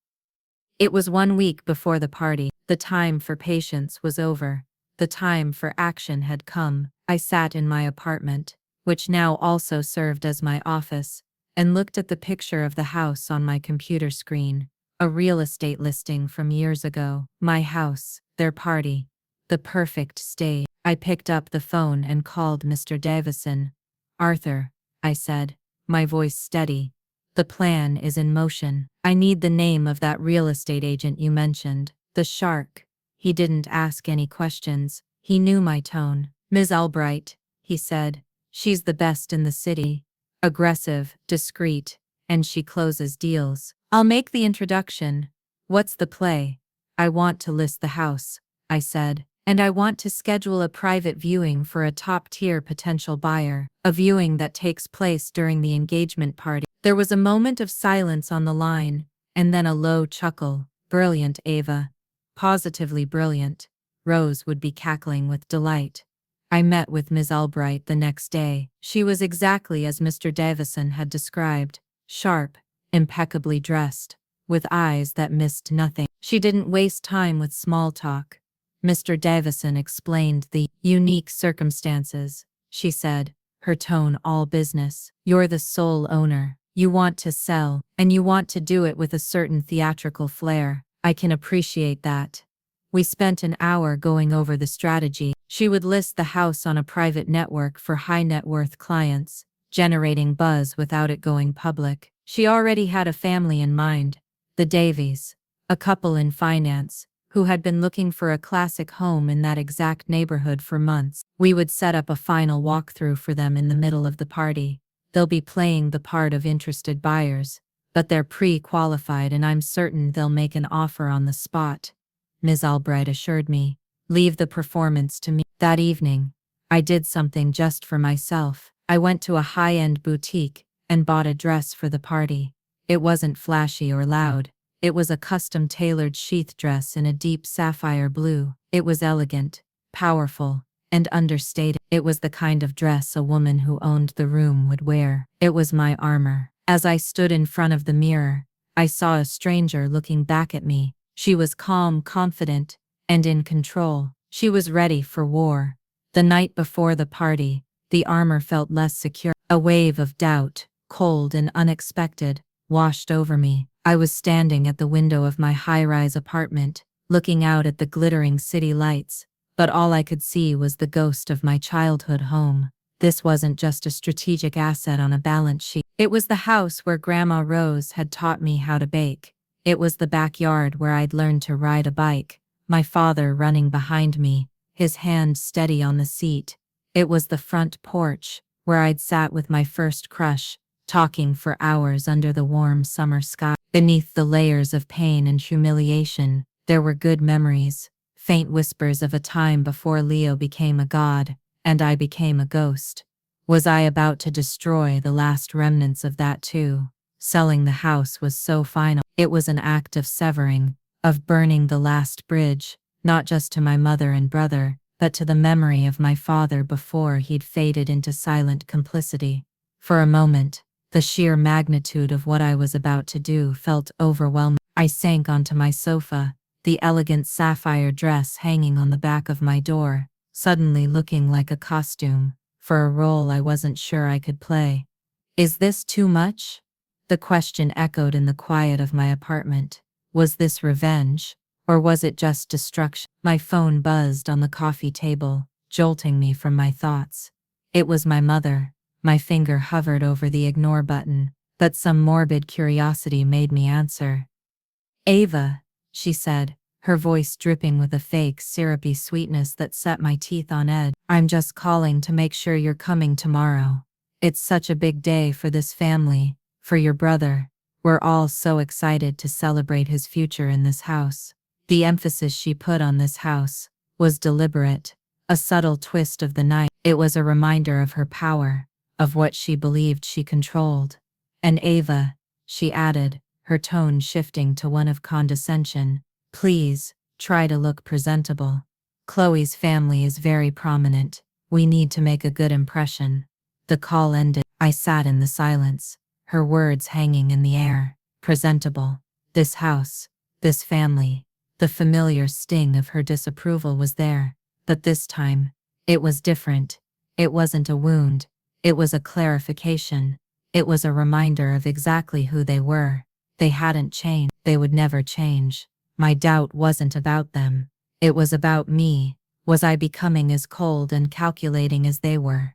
It was 1 week before the party. The time for patience was over. The time for action had come. I sat in my apartment, which now also served as my office, and looked at the picture of the house on my computer screen, a real estate listing from years ago. My house, their party, the perfect stage. I picked up the phone and called Mr. Davison. "Arthur," I said, my voice steady, "the plan is in motion. I need the name of that real estate agent you mentioned, the shark." He didn't ask any questions. He knew my tone. "Ms. Albright," he said. "She's the best in the city. Aggressive, discreet, and she closes deals. I'll make the introduction. What's the play?" "I want to list the house," I said, "and I want to schedule a private viewing for a top-tier potential buyer, a viewing that takes place during the engagement party." There was a moment of silence on the line, and then a low chuckle. "Brilliant, Ava. Positively brilliant." Rose would be cackling with delight. I met with Ms. Albright the next day. She was exactly as Mr. Davison had described, sharp, impeccably dressed, with eyes that missed nothing. She didn't waste time with small talk. Mr. Davison explained the unique circumstances, she said, her tone all business. "You're the sole owner. You want to sell, and you want to do it with a certain theatrical flair. I can appreciate that." We spent an hour going over the strategy. She would list the house on a private network for high net worth clients, generating buzz without it going public. She already had a family in mind, the Davies, a couple in finance, who had been looking for a classic home in that exact neighborhood for months. We would set up a final walkthrough for them in the middle of the party. They'll be playing the part of interested buyers, but they're pre-qualified and I'm certain they'll make an offer on the spot, Ms. Albright assured me. "Leave the performance to me." That evening, I did something just for myself. I went to a high-end boutique and bought a dress for the party. It wasn't flashy or loud. It was a custom-tailored sheath dress in a deep sapphire blue. It was elegant, powerful, and understated. It was the kind of dress a woman who owned the room would wear. It was my armor. As I stood in front of the mirror, I saw a stranger looking back at me. She was calm, confident, and in control. She was ready for war. The night before the party, the armor felt less secure. A wave of doubt, cold and unexpected, washed over me. I was standing at the window of my high-rise apartment, looking out at the glittering city lights, but all I could see was the ghost of my childhood home. This wasn't just a strategic asset on a balance sheet. It was the house where Grandma Rose had taught me how to bake. It was the backyard where I'd learned to ride a bike, my father running behind me, his hand steady on the seat. It was the front porch, where I'd sat with my first crush, talking for hours under the warm summer sky. Beneath the layers of pain and humiliation, there were good memories, faint whispers of a time before Leo became a god, and I became a ghost. Was I about to destroy the last remnants of that too? Selling the house was so final. It was an act of severing, of burning the last bridge, not just to my mother and brother, but to the memory of my father before he'd faded into silent complicity. For a moment, the sheer magnitude of what I was about to do felt overwhelming. I sank onto my sofa, the elegant sapphire dress hanging on the back of my door, suddenly looking like a costume for a role I wasn't sure I could play. Is this too much? The question echoed in the quiet of my apartment. Was this revenge? Or was it just destruction? My phone buzzed on the coffee table, jolting me from my thoughts. It was my mother. My finger hovered over the ignore button, but some morbid curiosity made me answer. "Ava," she said, her voice dripping with a fake syrupy sweetness that set my teeth on edge. "I'm just calling to make sure you're coming tomorrow. It's such a big day for this family, for your brother. We're all so excited to celebrate his future in this house." The emphasis she put on this house was deliberate, a subtle twist of the night. It was a reminder of her power, of what she believed she controlled. "And Ava," she added, her tone shifting to one of condescension, "please, try to look presentable. Chloe's family is very prominent. We need to make a good impression." The call ended. I sat in the silence, her words hanging in the air. Presentable. This house. This family. The familiar sting of her disapproval was there. But this time, it was different. It wasn't a wound. It was a clarification. It was a reminder of exactly who they were. They hadn't changed. They would never change. My doubt wasn't about them. It was about me. Was I becoming as cold and calculating as they were?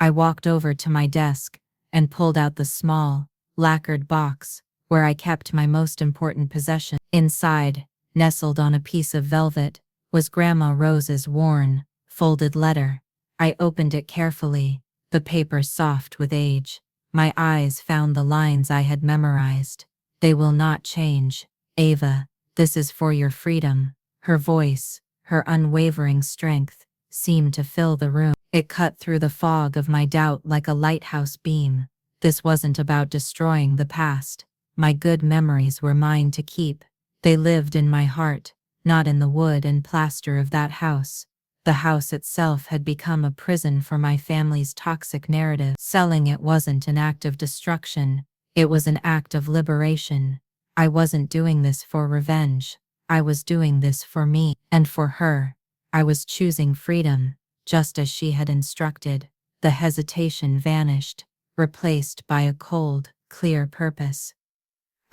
I walked over to my desk and pulled out the small, lacquered box where I kept my most important possession. Inside, nestled on a piece of velvet, was Grandma Rose's worn, folded letter. I opened it carefully, the paper soft with age. My eyes found the lines I had memorized. "They will not change, Ava. This is for your freedom." Her voice, her unwavering strength, seemed to fill the room. It cut through the fog of my doubt like a lighthouse beam. This wasn't about destroying the past. My good memories were mine to keep. They lived in my heart, not in the wood and plaster of that house. The house itself had become a prison for my family's toxic narrative. Selling it wasn't an act of destruction. It was an act of liberation. I wasn't doing this for revenge. I was doing this for me and for her. I was choosing freedom, just as she had instructed. The hesitation vanished, replaced by a cold, clear purpose.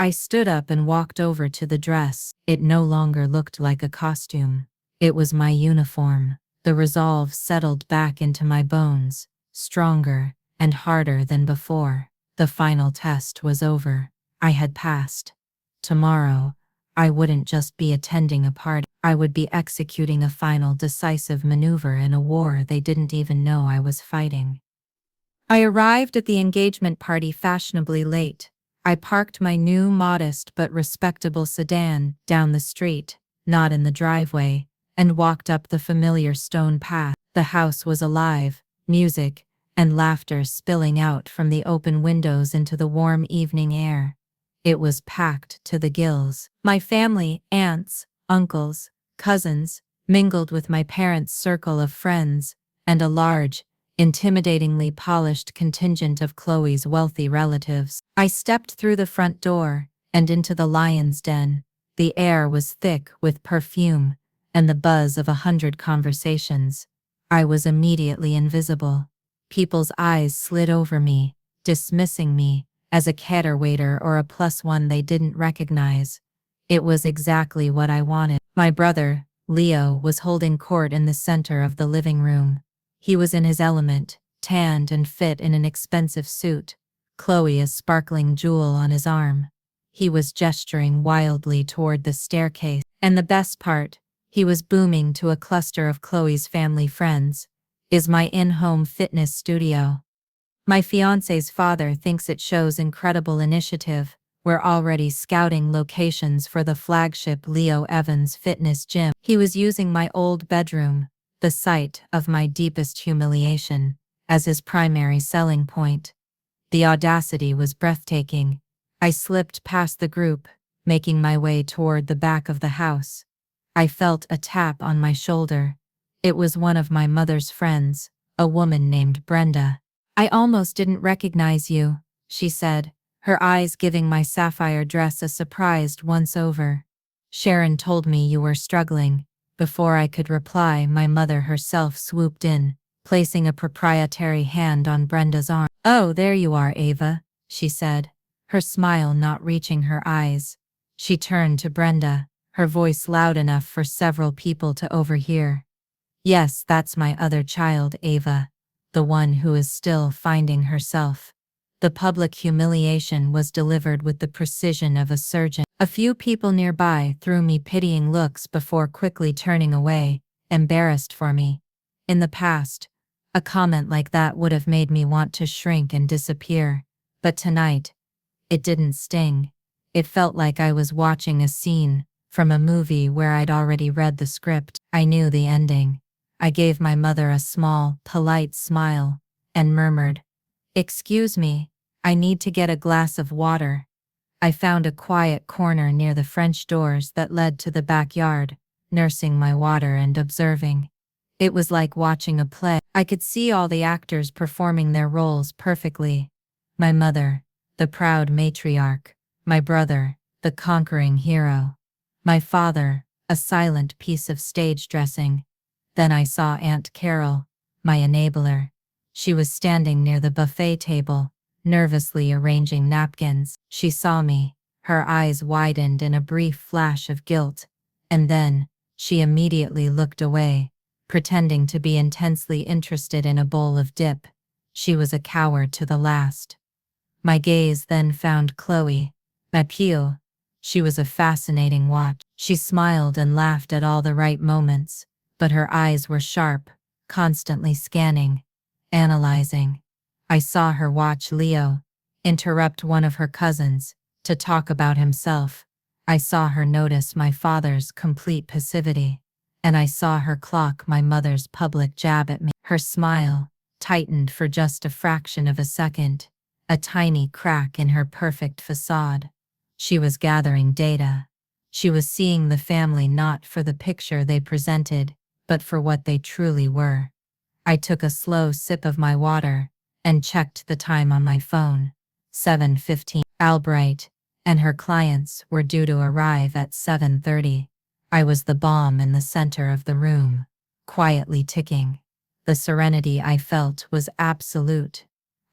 I stood up and walked over to the dress. It no longer looked like a costume. It was my uniform. The resolve settled back into my bones, stronger and harder than before. The final test was over. I had passed. Tomorrow, I wouldn't just be attending a party. I would be executing a final decisive maneuver in a war they didn't even know I was fighting. I arrived at the engagement party fashionably late. I parked my new modest but respectable sedan down the street, not in the driveway, and walked up the familiar stone path. The house was alive, music and laughter spilling out from the open windows into the warm evening air. It was packed to the gills. My family, aunts, uncles, cousins, mingled with my parents' circle of friends, and a large, intimidatingly polished contingent of Chloe's wealthy relatives. I stepped through the front door and into the lion's den. The air was thick with perfume and the buzz of 100 conversations. I was immediately invisible. People's eyes slid over me, dismissing me as a caterwaiter or a +1 they didn't recognize. It was exactly what I wanted. My brother, Leo, was holding court in the center of the living room. He was in his element, tanned and fit in an expensive suit, Chloe a sparkling jewel on his arm. He was gesturing wildly toward the staircase, and the best part, he was booming to a cluster of Chloe's family friends. Is my in-home fitness studio. My fiancé's father thinks it shows incredible initiative. We're already scouting locations for the flagship Leo Evans fitness gym. He was using my old bedroom, the site of my deepest humiliation, as his primary selling point. The audacity was breathtaking. I slipped past the group, making my way toward the back of the house. I felt a tap on my shoulder. It was one of my mother's friends, a woman named Brenda. I almost didn't recognize you, she said, her eyes giving my sapphire dress a surprised once-over. Sharon told me you were struggling. Before I could reply, my mother herself swooped in, placing a proprietary hand on Brenda's arm. Oh, there you are, Ava, she said, her smile not reaching her eyes. She turned to Brenda, her voice loud enough for several people to overhear. Yes, that's my other child, Ava, the one who is still finding herself. The public humiliation was delivered with the precision of a surgeon. A few people nearby threw me pitying looks before quickly turning away, embarrassed for me. In the past, a comment like that would have made me want to shrink and disappear, but tonight, it didn't sting. It felt like I was watching a scene from a movie where I'd already read the script. I knew the ending. I gave my mother a small, polite smile and murmured, "Excuse me, I need to get a glass of water." I found a quiet corner near the French doors that led to the backyard, nursing my water and observing. It was like watching a play. I could see all the actors performing their roles perfectly. My mother, the proud matriarch; my brother, the conquering hero; my father, a silent piece of stage dressing. Then I saw Aunt Carol, my enabler. She was standing near the buffet table, nervously arranging napkins. She saw me, her eyes widened in a brief flash of guilt, and then, she immediately looked away, pretending to be intensely interested in a bowl of dip. She was a coward to the last. My gaze then found Chloe, ma pile. She was a fascinating watch. She smiled and laughed at all the right moments, but her eyes were sharp, constantly scanning, analyzing. I saw her watch Leo interrupt one of her cousins to talk about himself. I saw her notice my father's complete passivity, and I saw her clock my mother's public jab at me. Her smile tightened for just a fraction of a second, a tiny crack in her perfect facade. She was gathering data. She was seeing the family not for the picture they presented, but for what they truly were. I took a slow sip of my water and checked the time on my phone. 7:15. Albright and her clients were due to arrive at 7:30. I was the bomb in the center of the room, quietly ticking. The serenity I felt was absolute.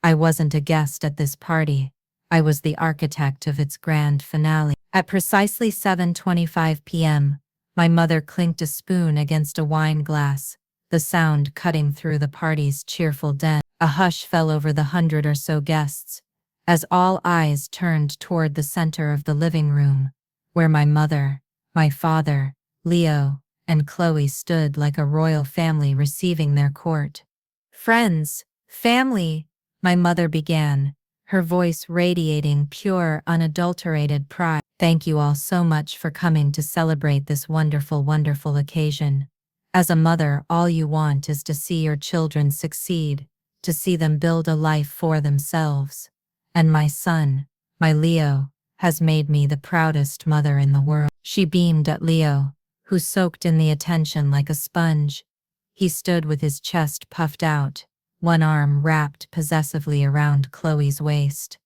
I wasn't a guest at this party. I was the architect of its grand finale. At precisely 7:25 p.m., my mother clinked a spoon against a wine glass, the sound cutting through the party's cheerful den. A hush fell over the 100 or so guests, as all eyes turned toward the center of the living room, where my mother, my father, Leo, and Chloe stood like a royal family receiving their court. "Friends, family," my mother began, her voice radiating pure, unadulterated pride. "Thank you all so much for coming to celebrate this wonderful, wonderful occasion. As a mother, all you want is to see your children succeed, to see them build a life for themselves. And my son, my Leo, has made me the proudest mother in the world. She beamed at Leo, who soaked in the attention like a sponge. He stood with his chest puffed out, one arm wrapped possessively around Chloe's waist.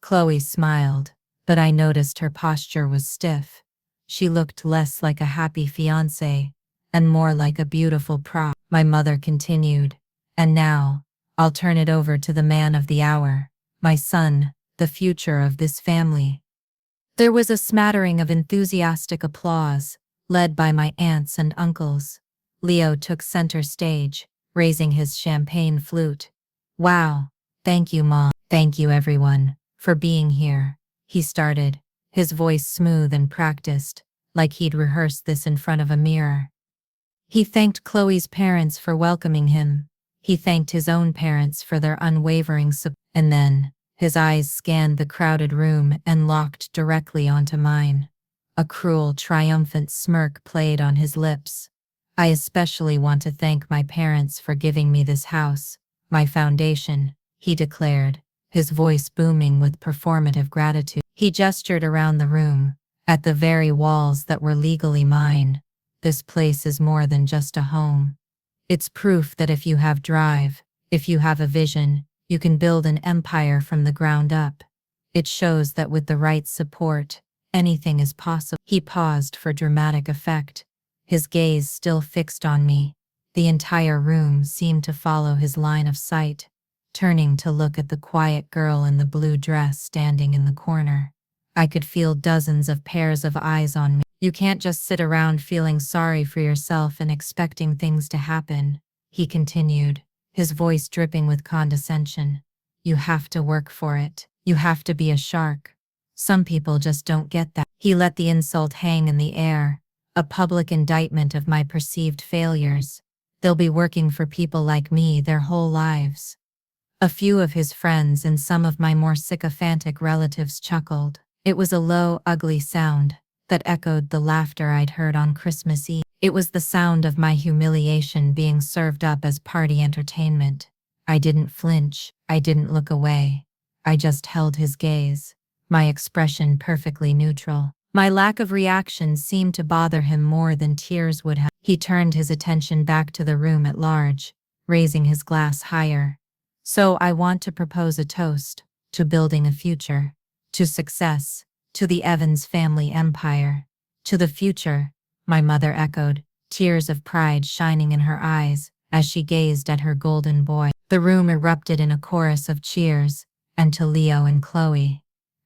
Chloe smiled, but I noticed her posture was stiff. She looked less like a happy fiancé and more like a beautiful prop. My mother continued, and now, I'll turn it over to the man of the hour, my son, the future of this family. There was a smattering of enthusiastic applause, led by my aunts and uncles. Leo took center stage, raising his champagne flute. Wow, thank you, Mom. Thank you, everyone, for being here, he started, his voice smooth and practiced, like he'd rehearsed this in front of a mirror. He thanked Chloe's parents for welcoming him. He thanked his own parents for their unwavering support. And then, his eyes scanned the crowded room and locked directly onto mine. A cruel, triumphant smirk played on his lips. I especially want to thank my parents for giving me this house, my foundation, he declared, his voice booming with performative gratitude. He gestured around the room, at the very walls that were legally mine. This place is more than just a home. It's proof that if you have drive, if you have a vision, you can build an empire from the ground up. It shows that with the right support, anything is possible. He paused for dramatic effect, his gaze still fixed on me. The entire room seemed to follow his line of sight, turning to look at the quiet girl in the blue dress standing in the corner. I could feel dozens of pairs of eyes on me. You can't just sit around feeling sorry for yourself and expecting things to happen, he continued, his voice dripping with condescension. You have to work for it. You have to be a shark. Some people just don't get that. He let the insult hang in the air, a public indictment of my perceived failures. They'll be working for people like me their whole lives. A few of his friends and some of my more sycophantic relatives chuckled. It was a low, ugly sound that echoed the laughter I'd heard on Christmas Eve. It was the sound of my humiliation being served up as party entertainment. I didn't flinch. I didn't look away. I just held his gaze, my expression perfectly neutral. My lack of reaction seemed to bother him more than tears would have. He turned his attention back to the room at large, raising his glass higher. So I want to propose a toast to building a future, to success, to the Evans family empire, to the future, my mother echoed, tears of pride shining in her eyes as she gazed at her golden boy. The room erupted in a chorus of cheers, and to Leo and Chloe.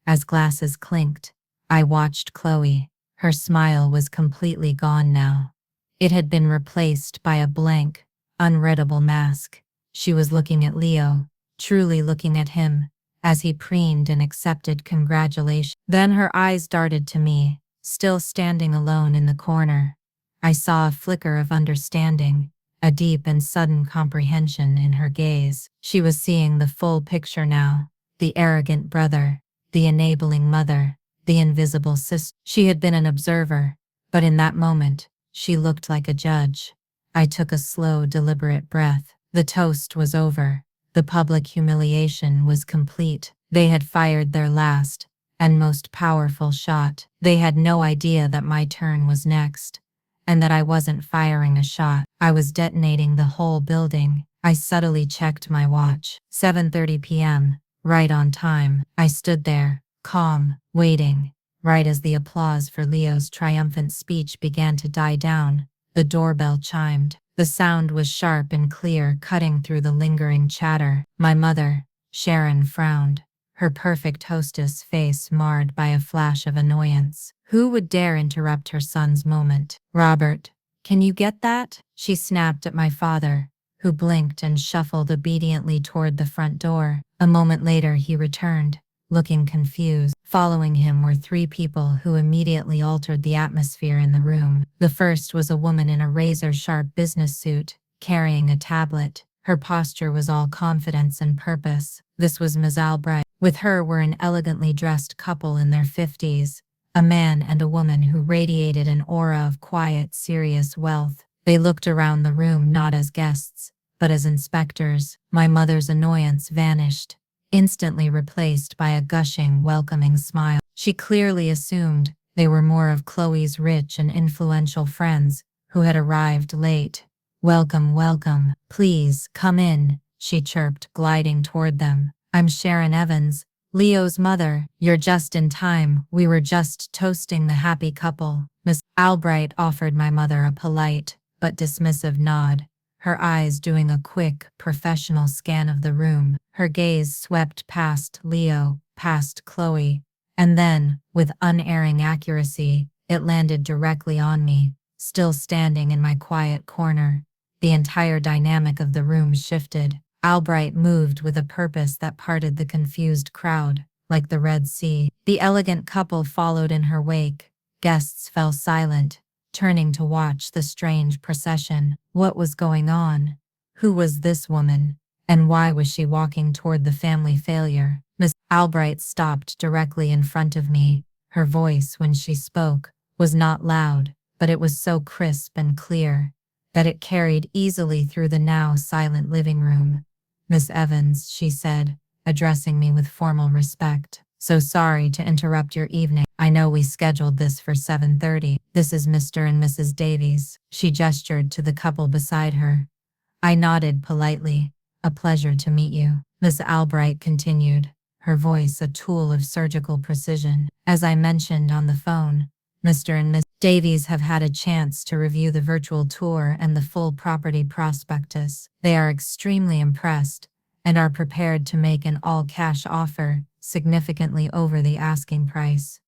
As glasses clinked, I watched Chloe. Her smile was completely gone now. It had been replaced by a blank, unreadable mask. She was looking at Leo, truly looking at him, as he preened and accepted congratulations. Then her eyes darted to me, still standing alone in the corner. I saw a flicker of understanding, a deep and sudden comprehension in her gaze. She was seeing the full picture now, the arrogant brother, the enabling mother, the invisible sister. She had been an observer, but in that moment, she looked like a judge. I took a slow, deliberate breath. The toast was over. The public humiliation was complete. They had fired their last and most powerful shot. They had no idea that my turn was next, and that I wasn't firing a shot. I was detonating the whole building. I subtly checked my watch. 7:30 p.m., right on time. I stood there, calm, waiting. Right as the applause for Leo's triumphant speech began to die down, the doorbell chimed. The sound was sharp and clear, cutting through the lingering chatter. My mother, Sharon, frowned, her perfect hostess face marred by a flash of annoyance. Who would dare interrupt her son's moment? Robert, can you get that? She snapped at my father, who blinked and shuffled obediently toward the front door. A moment later he returned, looking confused. Following him were three people who immediately altered the atmosphere in the room. The first was a woman in a razor-sharp business suit, carrying a tablet. Her posture was all confidence and purpose. This was Ms. Albright. With her were an elegantly dressed couple in their 50s, a man and a woman who radiated an aura of quiet, serious wealth. They looked around the room not as guests, but But as inspectors, my mother's annoyance vanished, instantly replaced by a gushing, welcoming smile. She clearly assumed they were more of Chloe's rich and influential friends who had arrived late. Welcome, welcome. Please, come in, she chirped, gliding toward them. I'm Sharon Evans, Leo's mother. You're just in time. We were just toasting the happy couple. Miss Albright offered my mother a polite but dismissive nod, her eyes doing a quick, professional scan of the room. Her gaze swept past Leo, past Chloe, and then, with unerring accuracy, it landed directly on me, still standing in my quiet corner. The entire dynamic of the room shifted. Albright moved with a purpose that parted the confused crowd, like the Red Sea. The elegant couple followed in her wake. Guests fell silent, turning to watch the strange procession. What was going on? Who was this woman? And why was she walking toward the family failure? Miss Albright stopped directly in front of me. Her voice, when she spoke, was not loud, but it was so crisp and clear that it carried easily through the now silent living room. Miss Evans, she said, addressing me with formal respect. So sorry to interrupt your evening. I know we scheduled this for 7:30. This is Mr. and Mrs. Davies. She gestured to the couple beside her. I nodded politely. A pleasure to meet you. Miss Albright continued, her voice a tool of surgical precision. As I mentioned on the phone, Mr. and Miss Davies have had a chance to review the virtual tour and the full property prospectus. They are extremely impressed and are prepared to make an all-cash offer, significantly over the asking price.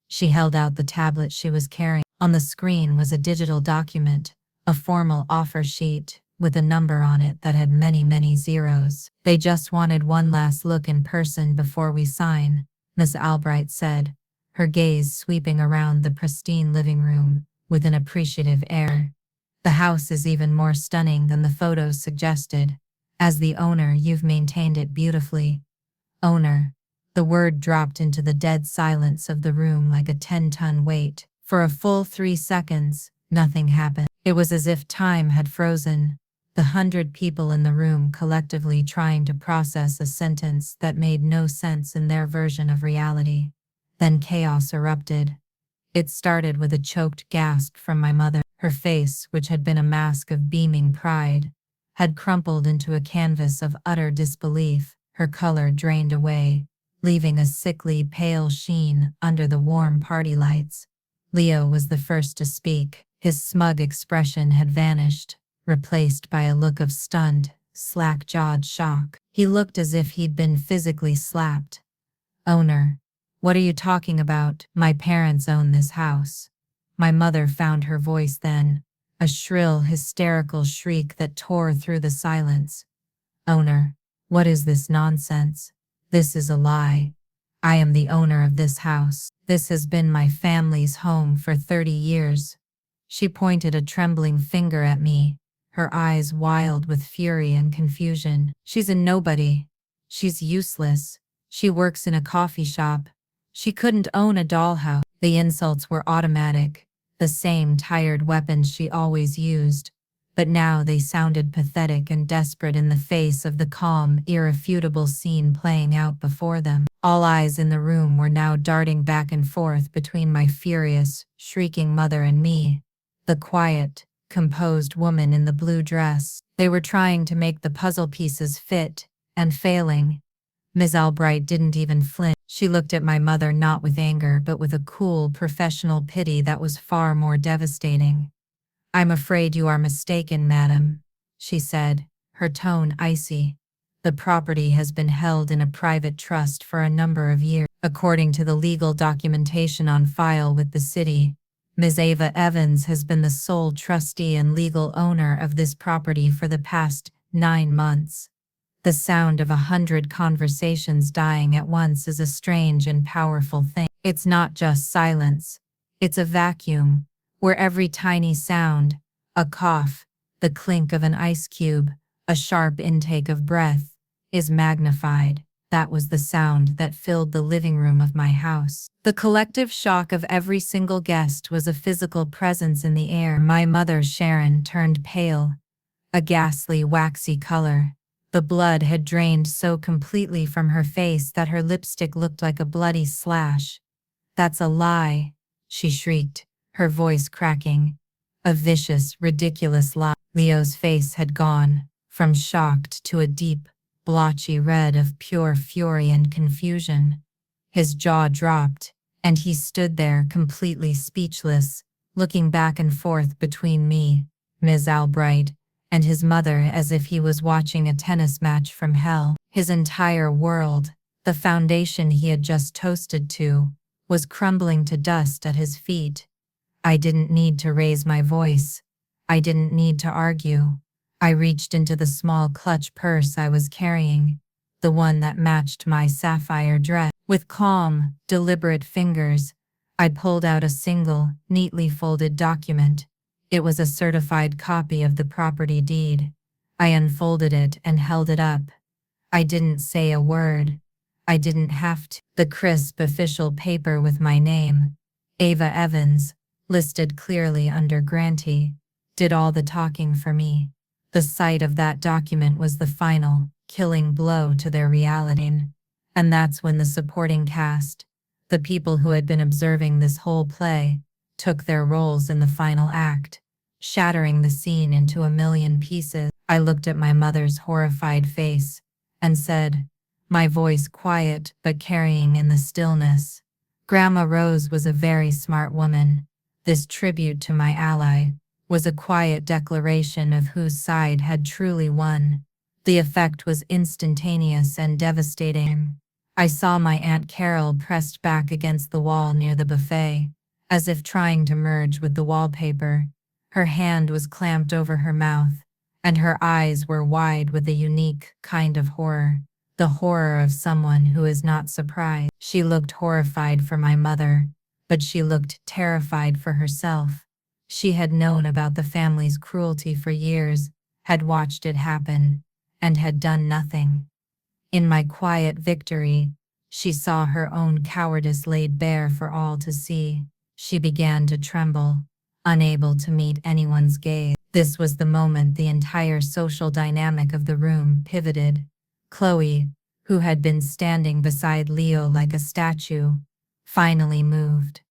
She held out the tablet she was carrying. On the screen was a digital document, a formal offer sheet, with a number on it that had many, many zeros. They just wanted one last look in person before we sign, Miss Albright said, her gaze sweeping around the pristine living room with an appreciative air. The house is even more stunning than the photos suggested. As the owner, you've maintained it beautifully. Owner. The word dropped into the dead silence of the room like a 10-ton weight. For a full 3 seconds, nothing happened. It was as if time had frozen, the 100 people in the room collectively trying to process a sentence that made no sense in their version of reality. Then chaos erupted. It started with a choked gasp from my mother. Her face, which had been a mask of beaming pride, had crumpled into a canvas of utter disbelief. Her color drained away, leaving a sickly pale sheen under the warm party lights. Leo was the first to speak. His smug expression had vanished, replaced by a look of stunned, slack-jawed shock. He looked as if he'd been physically slapped. Owner. What are you talking about? My parents own this house. My mother found her voice then, a shrill, hysterical shriek that tore through the silence. Owner. What is this nonsense? This is a lie. I am the owner of this house. This has been my family's home for 30 years. She pointed a trembling finger at me, her eyes wild with fury and confusion. She's a nobody. She's useless. She works in a coffee shop. She couldn't own a dollhouse. The insults were automatic, the same tired weapons she always used, but now they sounded pathetic and desperate in the face of the calm, irrefutable scene playing out before them. All eyes in the room were now darting back and forth between my furious, shrieking mother and me, the quiet, composed woman in the blue dress. They were trying to make the puzzle pieces fit, and failing. Ms. Albright didn't even flinch. She looked at my mother not with anger but with a cool, professional pity that was far more devastating. I'm afraid you are mistaken, madam, she said, her tone icy. The property has been held in a private trust for a number of years. According to the legal documentation on file with the city, Ms. Ava Evans has been the sole trustee and legal owner of this property for the past 9 months. The sound of 100 conversations dying at once is a strange and powerful thing. It's not just silence. It's a vacuum, where every tiny sound, a cough, the clink of an ice cube, a sharp intake of breath, is magnified. That was the sound that filled the living room of my house. The collective shock of every single guest was a physical presence in the air. My mother, Sharon, turned pale, a ghastly waxy color. The blood had drained so completely from her face that her lipstick looked like a bloody slash. "That's a lie," she shrieked, her voice cracking. "A vicious, ridiculous lie." Leo's face had gone from shocked to a deep, blotchy red of pure fury and confusion. His jaw dropped, and he stood there completely speechless, looking back and forth between me, Ms. Albright, and his mother as if he was watching a tennis match from hell. His entire world, the foundation he had just toasted to, was crumbling to dust at his feet. I didn't need to raise my voice. I didn't need to argue. I reached into the small clutch purse I was carrying, the one that matched my sapphire dress. With calm, deliberate fingers, I pulled out a single, neatly folded document. It was a certified copy of the property deed. I unfolded it and held it up. I didn't say a word. I didn't have to. The crisp official paper with my name, Ava Evans, listed clearly under grantee, did all the talking for me. The sight of that document was the final, killing blow to their reality. And that's when the supporting cast, the people who had been observing this whole play, took their roles in the final act, shattering the scene into a million pieces. I looked at my mother's horrified face and said, my voice quiet but carrying in the stillness, "Grandma Rose was a very smart woman. This tribute to my ally was a quiet declaration of whose side had truly won." The effect was instantaneous and devastating. I saw my Aunt Carol pressed back against the wall near the buffet, as if trying to merge with the wallpaper. Her hand was clamped over her mouth, and her eyes were wide with a unique kind of horror, the horror of someone who is not surprised. She looked horrified for my mother, but she looked terrified for herself. She had known about the family's cruelty for years, had watched it happen, and had done nothing. In my quiet victory, she saw her own cowardice laid bare for all to see. She began to tremble, unable to meet anyone's gaze. This was the moment the entire social dynamic of the room pivoted. Chloe, who had been standing beside Leo like a statue, finally moved.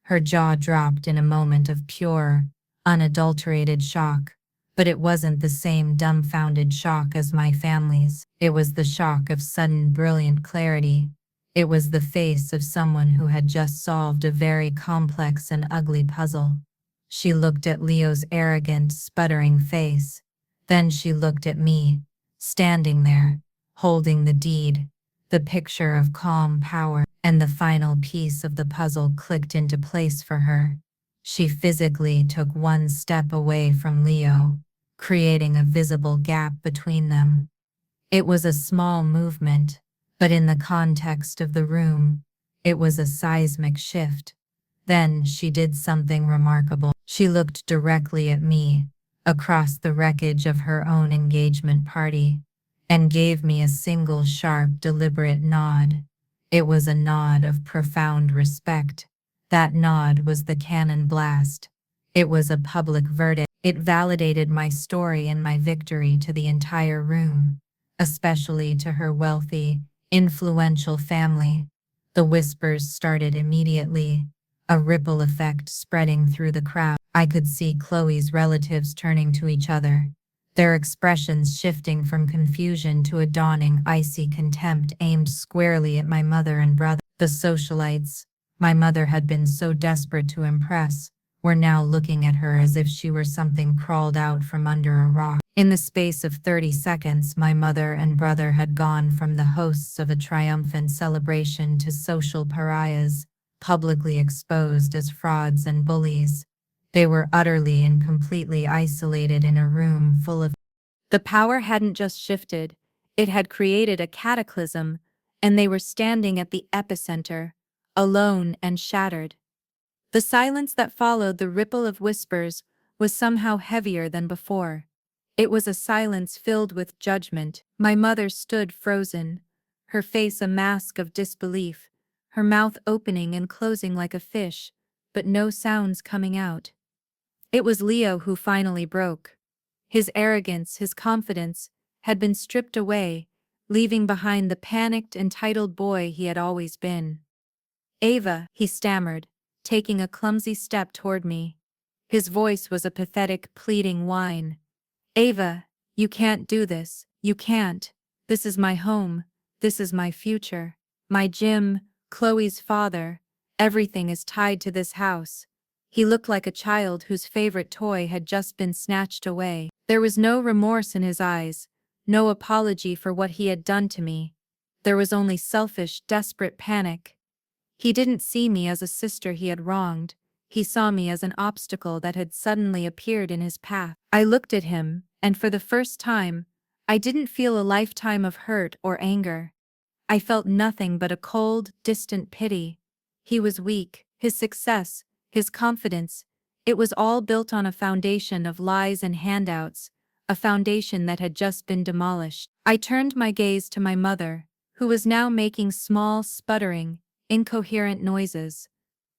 Her jaw dropped in a moment of pure, unadulterated shock, but it wasn't the same dumbfounded shock as my family's. It was the shock of sudden, brilliant clarity. It was the face of someone who had just solved a very complex and ugly puzzle. She looked at Leo's arrogant, sputtering face. Then she looked at me, standing there, holding the deed, the picture of calm power, and the final piece of the puzzle clicked into place for her. She physically took one step away from Leo, creating a visible gap between them. It was a small movement, but in the context of the room, it was a seismic shift. Then she did something remarkable. She looked directly at me, across the wreckage of her own engagement party, and gave me a single sharp, deliberate nod. It was a nod of profound respect. That nod was the cannon blast. It was a public verdict. It validated my story and my victory to the entire room, especially to her wealthy, influential family. The whispers started immediately, a ripple effect spreading through the crowd. I could see Chloe's relatives turning to each other, their expressions shifting from confusion to a dawning icy contempt aimed squarely at my mother and brother. The socialites, my mother had been so desperate to impress, were now looking at her as if she were something crawled out from under a rock. In the space of 30 seconds, my mother and brother had gone from the hosts of a triumphant celebration to social pariahs, publicly exposed as frauds and bullies. They were utterly and completely isolated in a room full of... The power hadn't just shifted, it had created a cataclysm, and they were standing at the epicenter, alone and shattered. The silence that followed the ripple of whispers was somehow heavier than before. It was a silence filled with judgment. My mother stood frozen, her face a mask of disbelief, her mouth opening and closing like a fish, but no sounds coming out. It was Leo who finally broke. His arrogance, his confidence, had been stripped away, leaving behind the panicked, entitled boy he had always been. "Ava," he stammered, taking a clumsy step toward me. His voice was a pathetic, pleading whine. "Ava, you can't do this, you can't. This is my home, this is my future. My gym, Chloe's father, everything is tied to this house." He looked like a child whose favorite toy had just been snatched away. There was no remorse in his eyes, no apology for what he had done to me. There was only selfish, desperate panic. He didn't see me as a sister he had wronged. He saw me as an obstacle that had suddenly appeared in his path. I looked at him, and for the first time, I didn't feel a lifetime of hurt or anger. I felt nothing but a cold, distant pity. He was weak, his success, his confidence, it was all built on a foundation of lies and handouts, a foundation that had just been demolished. I turned my gaze to my mother, who was now making small, sputtering, incoherent noises.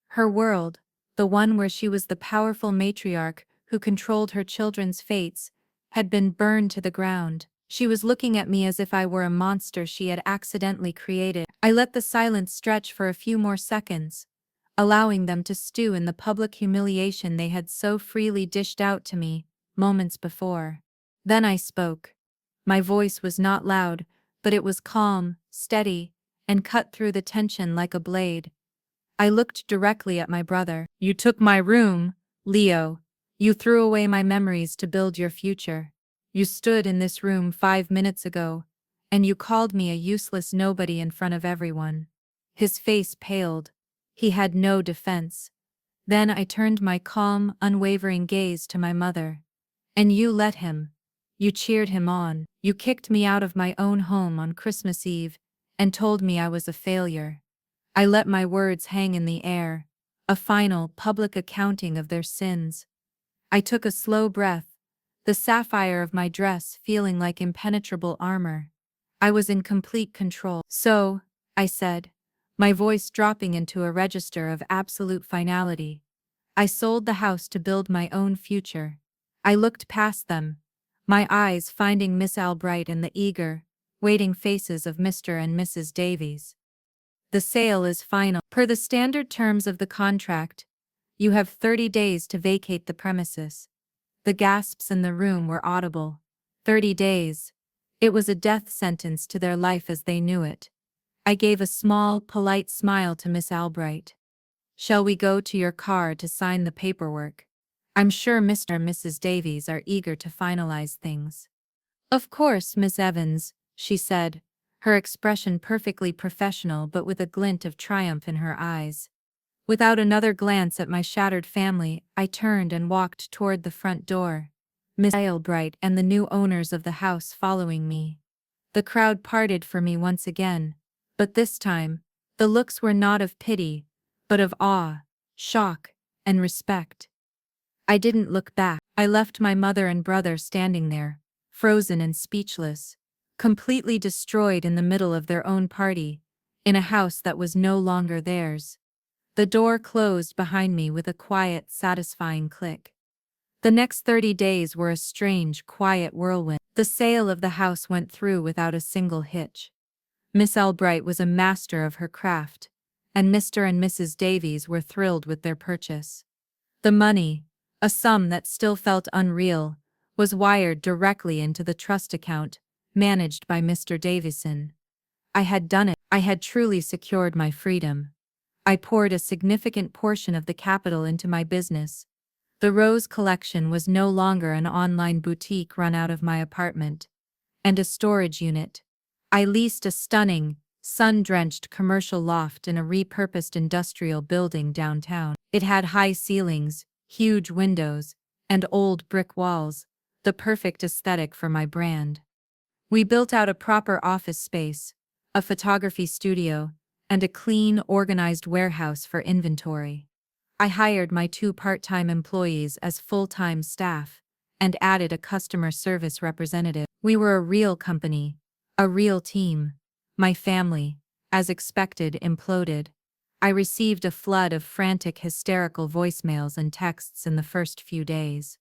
Her world, the one where she was the powerful matriarch who controlled her children's fates, had been burned to the ground. She was looking at me as if I were a monster she had accidentally created. I let the silence stretch for a few more seconds, allowing them to stew in the public humiliation they had so freely dished out to me moments before. Then I spoke. My voice was not loud, but it was calm, steady, and cut through the tension like a blade. I looked directly at my brother. "You took my room, Leo. You threw away my memories to build your future. You stood in this room 5 minutes ago, and you called me a useless nobody in front of everyone." His face paled. He had no defense. Then I turned my calm, unwavering gaze to my mother. "And you let him. You cheered him on. You kicked me out of my own home on Christmas Eve and told me I was a failure." I let my words hang in the air, a final, public accounting of their sins. I took a slow breath, the sapphire of my dress feeling like impenetrable armor. I was in complete control. "So," I said, my voice dropping into a register of absolute finality, "I sold the house to build my own future." I looked past them, my eyes finding Miss Albright and the eager, waiting faces of Mr. and Mrs. Davies. "The sale is final. Per the standard terms of the contract, you have 30 days to vacate the premises." The gasps in the room were audible. 30 days. It was a death sentence to their life as they knew it. I gave a small, polite smile to Miss Albright. "Shall we go to your car to sign the paperwork? I'm sure Mr. and Mrs. Davies are eager to finalize things." "Of course, Miss Evans," she said, her expression perfectly professional but with a glint of triumph in her eyes. Without another glance at my shattered family, I turned and walked toward the front door, Miss Albright and the new owners of the house following me. The crowd parted for me once again, but this time, the looks were not of pity, but of awe, shock, and respect. I didn't look back. I left my mother and brother standing there, frozen and speechless, completely destroyed in the middle of their own party, in a house that was no longer theirs. The door closed behind me with a quiet, satisfying click. The next 30 days were a strange, quiet whirlwind. The sale of the house went through without a single hitch. Miss Albright was a master of her craft, and Mr. and Mrs. Davies were thrilled with their purchase. The money, a sum that still felt unreal, was wired directly into the trust account, managed by Mr. Davison. I had done it. I had truly secured my freedom. I poured a significant portion of the capital into my business. The Rose Collection was no longer an online boutique run out of my apartment and a storage unit. I leased a stunning, sun-drenched commercial loft in a repurposed industrial building downtown. It had high ceilings, huge windows, and old brick walls, the perfect aesthetic for my brand. We built out a proper office space, a photography studio, and a clean, organized warehouse for inventory. I hired my 2 part-time employees as full-time staff and added a customer service representative. We were a real company, a real team. My family, as expected, imploded. I received a flood of frantic, hysterical voicemails and texts in the first few days.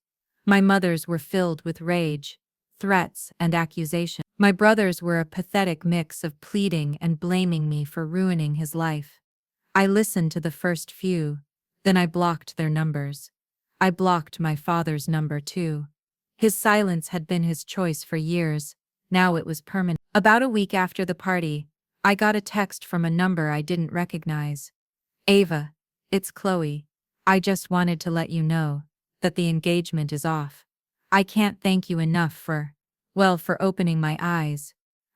My mother's were filled with rage, threats, and accusation. My brother's were a pathetic mix of pleading and blaming me for ruining his life. I listened to the first few, then I blocked their numbers. I blocked my father's number too. His silence had been his choice for years, now it was permanent. About a week after the party, I got a text from a number I didn't recognize. Ava, it's Chloe. I just wanted to let you know that the engagement is off. I can't thank you enough for opening my eyes.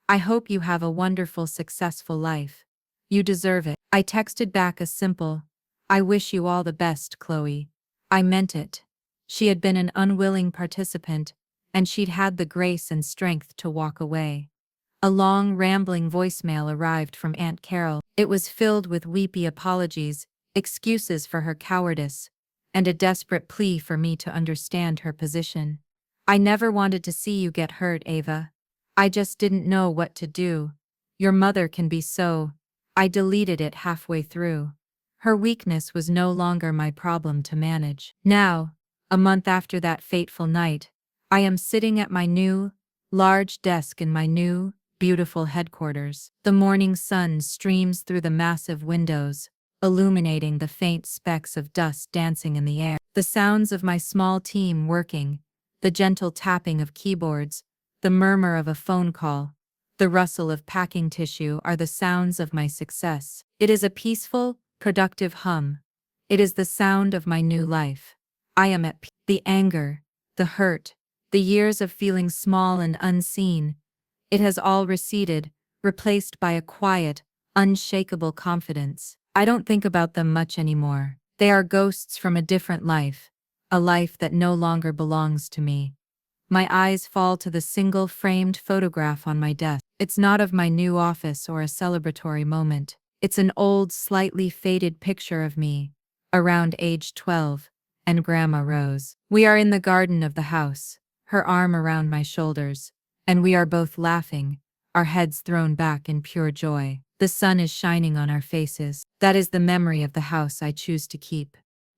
I hope you have a wonderful, successful life. You deserve it. I texted back a simple, I wish you all the best, Chloe. I meant it. She had been an unwilling participant, and she'd had the grace and strength to walk away. A long, rambling voicemail arrived from Aunt Carol. It was filled with weepy apologies, excuses for her cowardice, and a desperate plea for me to understand her position. I never wanted to see you get hurt, Ava. I just didn't know what to do. Your mother can be so. I deleted it halfway through. Her weakness was no longer my problem to manage. Now, a month after that fateful night, I am sitting at my new, large desk in my new, beautiful headquarters. The morning sun streams through the massive windows, illuminating the faint specks of dust dancing in the air. The sounds of my small team working, the gentle tapping of keyboards, the murmur of a phone call, the rustle of packing tissue are the sounds of my success. It is a peaceful, productive hum. It is the sound of my new life. I am at peace. The anger, the hurt, the years of feeling small and unseen, it has all receded, replaced by a quiet, unshakable confidence. I don't think about them much anymore. They are ghosts from a different life, a life that no longer belongs to me. My eyes fall to the single framed photograph on my desk. It's not of my new office or a celebratory moment. It's an old, slightly faded picture of me, around age 12, and Grandma Rose. We are in the garden of the house, her arm around my shoulders, and we are both laughing, our heads thrown back in pure joy. The sun is shining on our faces. That is the memory of the house I choose to keep.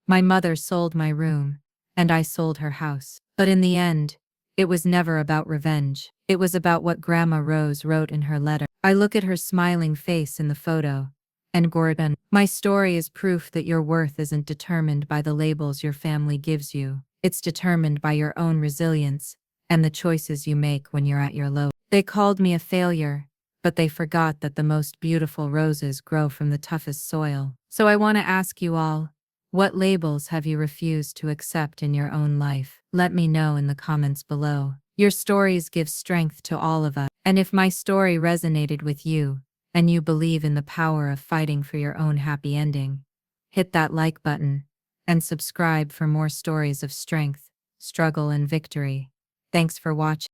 My mother sold my room, and I sold her house. But in the end, it was never about revenge. It was about what Grandma Rose wrote in her letter. I look at her smiling face in the photo, and Gordon, my story is proof that your worth isn't determined by the labels your family gives you. It's determined by your own resilience and the choices you make when you're at your low. They called me a failure, but they forgot that the most beautiful roses grow from the toughest soil. So I want to ask you all, what labels have you refused to accept in your own life? Let me know in the comments below. Your stories give strength to all of us. And if my story resonated with you, and you believe in the power of fighting for your own happy ending, hit that like button, and subscribe for more stories of strength, struggle, and victory. Thanks for watching.